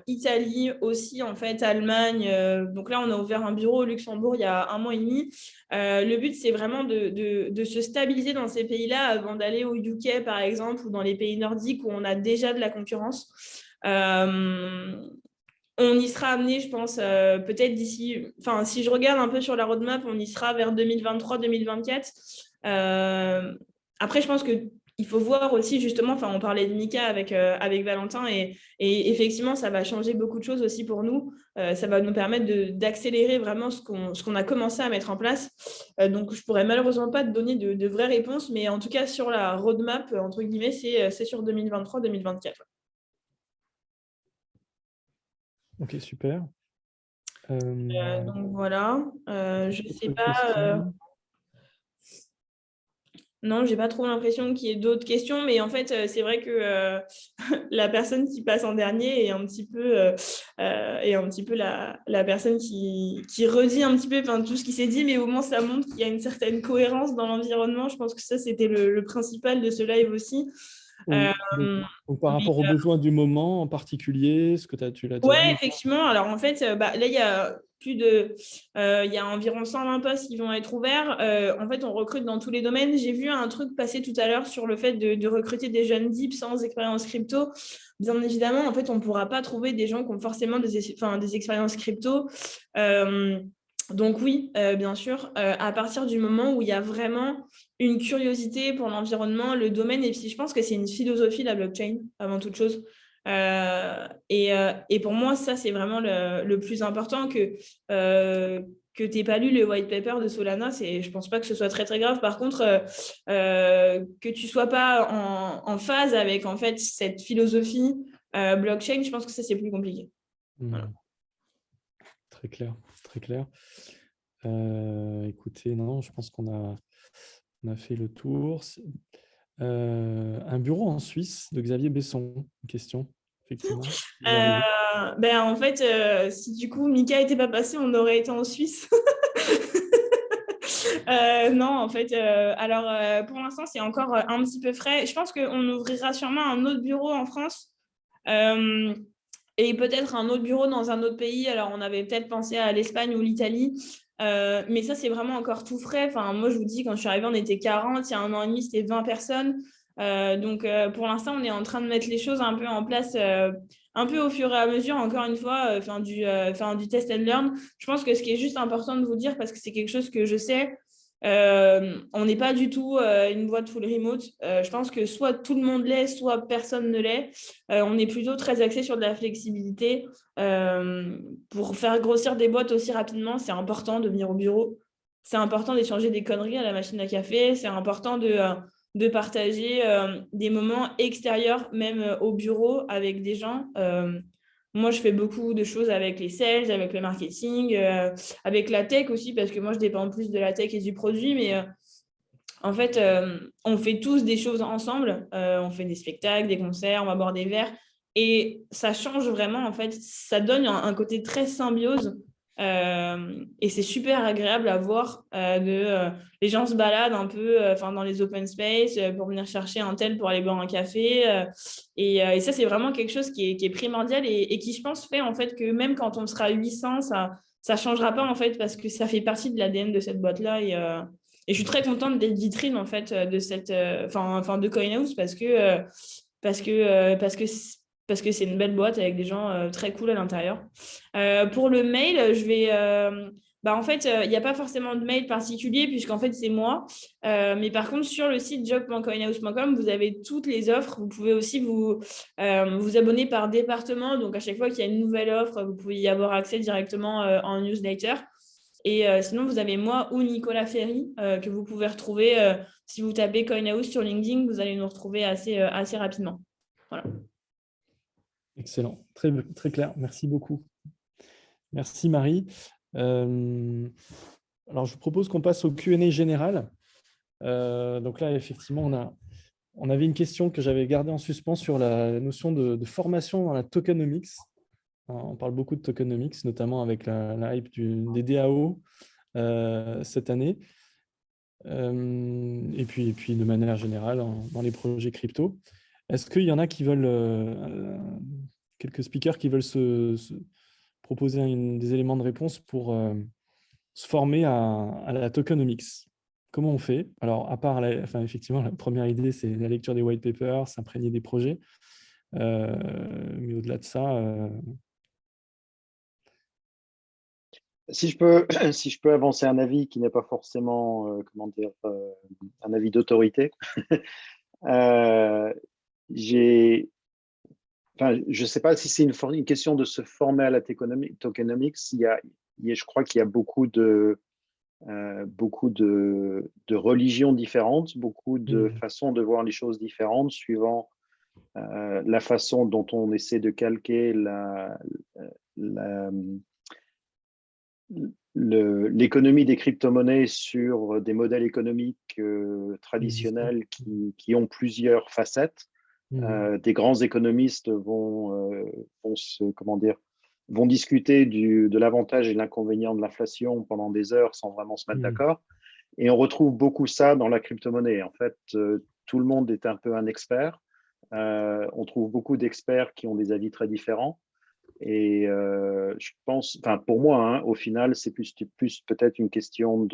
Italie, aussi en fait Allemagne. Donc là, on a ouvert un bureau au Luxembourg il y a 1 mois et demi. Le but, c'est vraiment de se stabiliser dans ces pays-là avant d'aller au UK, par exemple, ou dans les pays nordiques où on a déjà de la concurrence. On y sera amené, je pense, peut-être d'ici... Enfin, si je regarde un peu sur la roadmap, on y sera vers 2023-2024. Après, je pense qu'il faut voir aussi, justement, on parlait de Mika avec Valentin, et effectivement, ça va changer beaucoup de choses aussi pour nous. Ça va nous permettre d'accélérer vraiment ce qu'on a commencé à mettre en place. Donc, je ne pourrais malheureusement pas te donner de vraies réponses, mais en tout cas, sur la roadmap, entre guillemets, c'est sur 2023-2024. Ok, super. Euh, Donc voilà. Je ne sais autre pas. question? Non, j'ai pas trop l'impression qu'il y ait d'autres questions, mais en fait, c'est vrai que la personne qui passe en dernier est un petit peu la personne qui redit un petit peu tout ce qui s'est dit, mais au moins ça montre qu'il y a une certaine cohérence dans l'environnement. Je pense que ça, c'était le principal de ce live aussi. Oui. Euh, Donc, par mais, rapport aux besoins du moment en particulier, ce que tu l'as ouais, dit. effectivement. Alors en fait, là, il y a il y a environ 120 postes qui vont être ouverts. En fait, on recrute dans tous les domaines. J'ai vu un truc passer tout à l'heure sur le fait de recruter des jeunes dips sans expérience crypto. Bien évidemment, en fait, on ne pourra pas trouver des gens qui ont forcément des expériences crypto. Donc oui, bien sûr, à partir du moment où il y a vraiment une curiosité pour l'environnement, le domaine, et puis je pense que c'est une philosophie, la blockchain, avant toute chose. Et pour moi, ça, c'est vraiment le plus important que tu n'aies pas lu le white paper de Solana. Je ne pense pas que ce soit très, très grave. Par contre, que tu ne sois pas en phase avec en fait, cette philosophie blockchain, je pense que ça, c'est plus compliqué. Voilà. Très clair, très clair. Écoutez, non, je pense qu'on a fait le tour. Un bureau en Suisse de Xavier Besson, une question, effectivement. En fait, si du coup Mika n'était pas passé, on aurait été en Suisse. Non, en fait, pour l'instant, c'est encore un petit peu frais. Je pense qu'on ouvrira sûrement un autre bureau en France et peut-être un autre bureau dans un autre pays. Alors, on avait peut-être pensé à l'Espagne ou l'Italie, mais ça, c'est vraiment encore tout frais. Enfin, moi, je vous dis, quand je suis arrivée, on était 40. Il y a un an et demi, c'était 20 personnes. Donc, pour l'instant, on est en train de mettre les choses un peu en place, un peu au fur et à mesure, encore une fois, du test and learn. Je pense que ce qui est juste important de vous dire, parce que c'est quelque chose que je sais, on n'est pas du tout une boîte full remote. Je pense que soit tout le monde l'est, soit personne ne l'est. On est plutôt très axé sur de la flexibilité. Pour faire grossir des boîtes aussi rapidement, c'est important de venir au bureau. C'est important d'échanger des conneries à la machine à café. C'est important de partager des moments extérieurs, même au bureau, avec des gens. Moi, je fais beaucoup de choses avec les sales, avec le marketing, avec la tech aussi, parce que moi, je dépends plus de la tech et du produit. Mais en fait, on fait tous des choses ensemble. On fait des spectacles, des concerts, on va boire des verres. Et ça change vraiment, en fait. Ça donne un côté très symbiose. Et c'est super agréable à voir. Les gens se baladent un peu dans les open space pour venir chercher un tel pour aller boire un café. Et ça, c'est vraiment quelque chose qui est primordial et qui, je pense, fait en fait que même quand on sera 800, ça ne changera pas en fait parce que ça fait partie de l'ADN de cette boîte-là. Et je suis très contente d'être vitrine en fait de CoinHouse parce que c'est une belle boîte avec des gens très cool à l'intérieur. Pour le mail, en fait, il n'y a pas forcément de mail particulier puisqu'en fait, c'est moi. Mais par contre, sur le site job.coinhouse.com, vous avez toutes les offres. Vous pouvez aussi vous abonner par département. Donc, à chaque fois qu'il y a une nouvelle offre, vous pouvez y avoir accès directement en newsletter. Et sinon, vous avez moi ou Nicolas Ferry que vous pouvez retrouver. Si vous tapez CoinHouse sur LinkedIn, vous allez nous retrouver assez rapidement. Voilà. Excellent, très, très clair. Merci beaucoup. Merci Marie. Alors, je vous propose qu'on passe au Q&A général. Donc là, effectivement, on avait une question que j'avais gardée en suspens sur la notion de formation dans la tokenomics. On parle beaucoup de tokenomics, notamment avec la hype des DAO cette année. Et puis de manière générale, dans les projets crypto. Est-ce qu'il y en a qui veulent, quelques speakers qui veulent se proposer des éléments de réponse pour se former à la tokenomics? Comment on fait? Alors, à part, effectivement, la première idée, c'est la lecture des white papers, s'imprégner des projets. Mais au-delà de ça... Si je peux avancer un avis qui n'est pas forcément, un avis d'autorité, je ne sais pas si c'est une question de se former à la tokenomics. Je crois qu'il y a beaucoup de religions différentes, beaucoup de façons de voir les choses différentes suivant la façon dont on essaie de calquer l'économie des crypto-monnaies sur des modèles économiques traditionnels qui ont plusieurs facettes. Des grands économistes vont discuter de l'avantage et l'inconvénient de l'inflation pendant des heures sans vraiment se mettre d'accord. Et on retrouve beaucoup ça dans la crypto-monnaie. En fait, tout le monde est un peu un expert. On trouve beaucoup d'experts qui ont des avis très différents. Et je pense, pour moi, au final, c'est plus peut-être une question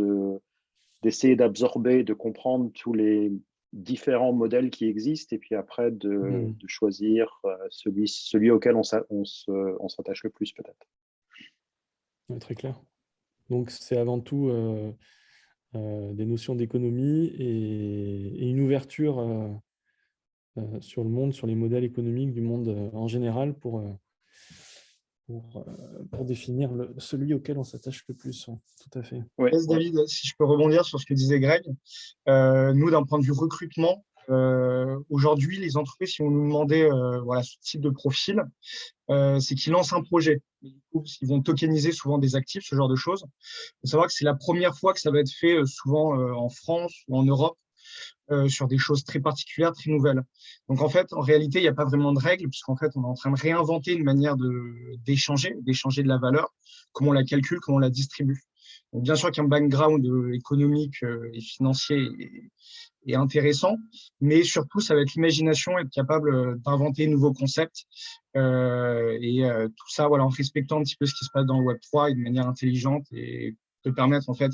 d'essayer d'absorber, de comprendre tous les différents modèles qui existent et puis après de choisir celui auquel on s'attache le plus peut-être. Ouais, très clair. Donc c'est avant tout des notions d'économie et une ouverture sur le monde, sur les modèles économiques du monde en général pour définir celui auquel on s'attache le plus. Tout à fait. Ouais, David, si je peux rebondir sur ce que disait Greg, nous, d'un point de vue recrutement, aujourd'hui, les entreprises, si on nous demandait ce type de profil, c'est qu'ils lancent un projet. Ils vont tokeniser souvent des actifs, ce genre de choses. Il faut savoir que c'est la première fois que ça va être fait souvent en France ou en Europe, sur des choses très particulières, très nouvelles. Donc, en fait, en réalité, il n'y a pas vraiment de règles, puisqu'en fait, on est en train de réinventer une manière d'échanger de la valeur, comment on la calcule, comment on la distribue. Donc, bien sûr qu'un background économique et financier est intéressant, mais surtout, ça va être l'imagination, être capable d'inventer de nouveaux concepts, tout ça en respectant un petit peu ce qui se passe dans le Web3 et de manière intelligente et de permettre, en fait,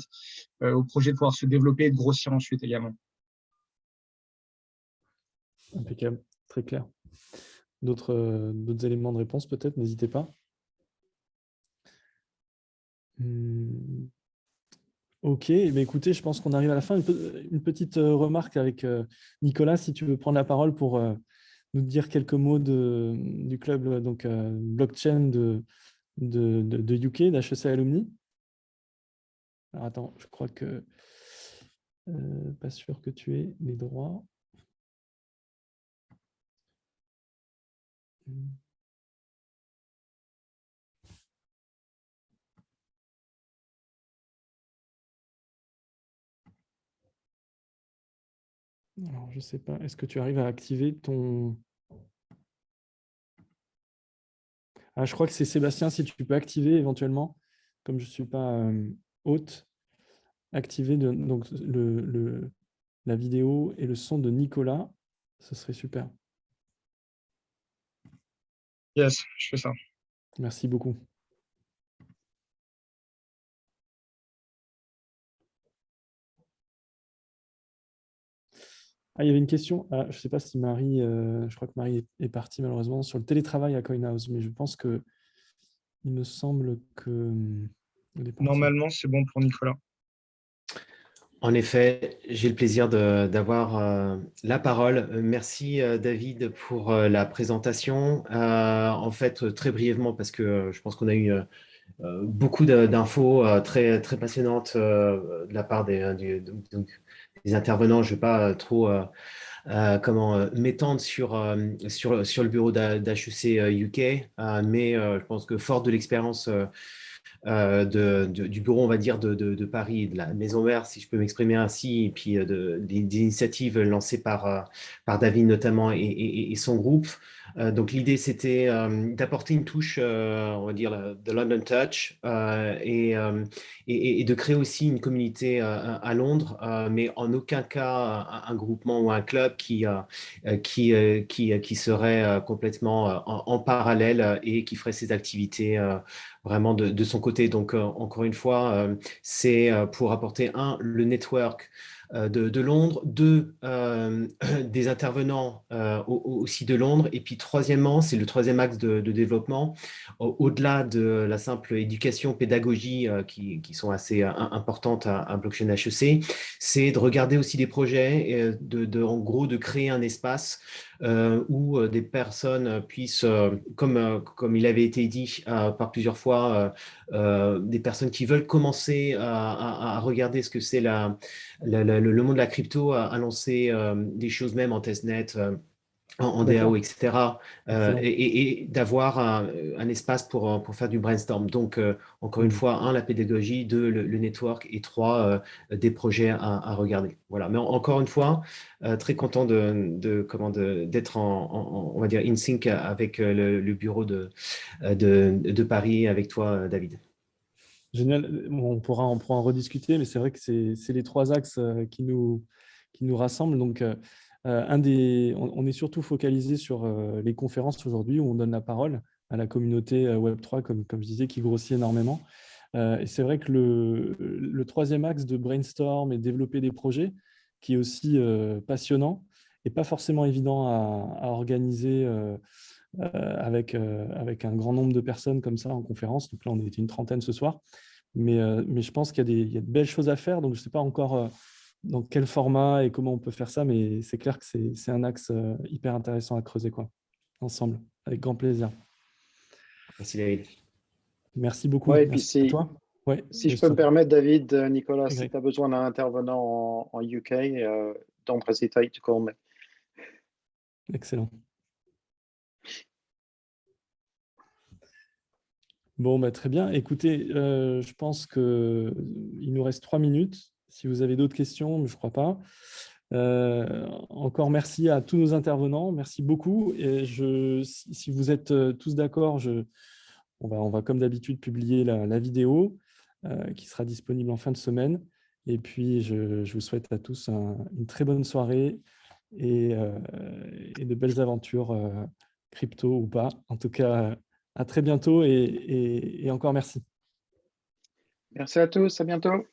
au projet de pouvoir se développer et de grossir ensuite également. Impeccable, très clair. D'autres éléments de réponse peut-être, n'hésitez pas. Ok, écoutez, je pense qu'on arrive à la fin. Une petite remarque avec Nicolas, si tu veux prendre la parole pour nous dire quelques mots du club blockchain de UK, d'HEC Alumni. Alors attends, je crois que pas sûr que tu aies les droits. Alors, je ne sais pas, est-ce que tu arrives à activer ton... Ah, je crois que c'est Sébastien, si tu peux activer éventuellement, comme je ne suis pas hôte, activer la vidéo et le son de Nicolas, ce serait super. Yes, je fais ça. Merci beaucoup. Ah, il y avait une question, je ne sais pas si Marie, je crois que Marie est partie malheureusement, sur le télétravail à CoinHouse, mais je pense que il me semble que... Normalement, c'est bon pour Nicolas. En effet, j'ai le plaisir d'avoir la parole. Merci David pour la présentation. En fait, très brièvement, parce que je pense qu'on a eu beaucoup d'infos très, très passionnantes de la part des intervenants. Je ne vais pas trop m'étendre sur le bureau d'HEC UK, mais je pense que fort de l'expérience du bureau, on va dire, de Paris, de la Maison Mère, si je peux m'exprimer ainsi, et puis des initiatives lancées par David notamment et son groupe. Donc l'idée, c'était d'apporter une touche, on va dire, de London Touch et de créer aussi une communauté à Londres, mais en aucun cas un groupement ou un club qui serait complètement en parallèle et qui ferait ses activités vraiment de son côté. Donc, encore une fois, c'est pour apporter, le network de Londres, des intervenants aussi de Londres, et puis troisièmement, c'est le troisième axe de développement, au-delà de la simple éducation, pédagogie qui sont assez importantes à Blockchain HEC, c'est de regarder aussi des projets, en gros, de créer un espace où des personnes puissent, comme il avait été dit par plusieurs fois, des personnes qui veulent commencer à regarder ce que c'est le monde de la crypto, à lancer des choses même en testnet, en D'accord. DAO, etc. Excellent. Et d'avoir un espace pour faire du brainstorm. Donc, encore une fois, un, la pédagogie, deux, le network, et trois, des projets à regarder. Voilà. Mais encore une fois, très content d'être on va dire, in sync avec le bureau de Paris, avec toi, David. Génial. Bon, on pourra en rediscuter, mais c'est vrai que c'est les trois axes qui nous rassemblent. Donc, on est surtout focalisé sur les conférences aujourd'hui où on donne la parole à la communauté Web3, comme je disais, qui grossit énormément. Et c'est vrai que le troisième axe de brainstorm et développer des projets, qui est aussi passionnant et pas forcément évident à organiser avec un grand nombre de personnes comme ça en conférence. Donc là, on était une trentaine ce soir. Mais je pense qu'il y a de belles choses à faire. Donc, je ne sais pas encore dans quel format et comment on peut faire ça, mais c'est clair que c'est un axe hyper intéressant à creuser, quoi, ensemble, avec grand plaisir. Merci, David. Merci beaucoup. Ouais, et puis Merci à toi. Ouais, si je peux me permettre, David, Nicolas, si Greg. tu as besoin d'un intervenant en UK, don't hesitate to call me. Excellent. Bon, bah, très bien. Écoutez, je pense qu'il nous reste 3 minutes. Si vous avez d'autres questions, mais je ne crois pas. Encore merci à tous nos intervenants. Merci beaucoup. Et si vous êtes tous d'accord, on va comme d'habitude publier la vidéo qui sera disponible en fin de semaine. Et puis, je vous souhaite à tous une très bonne soirée et de belles aventures crypto ou pas. En tout cas, à très bientôt et encore merci. Merci à tous, à bientôt.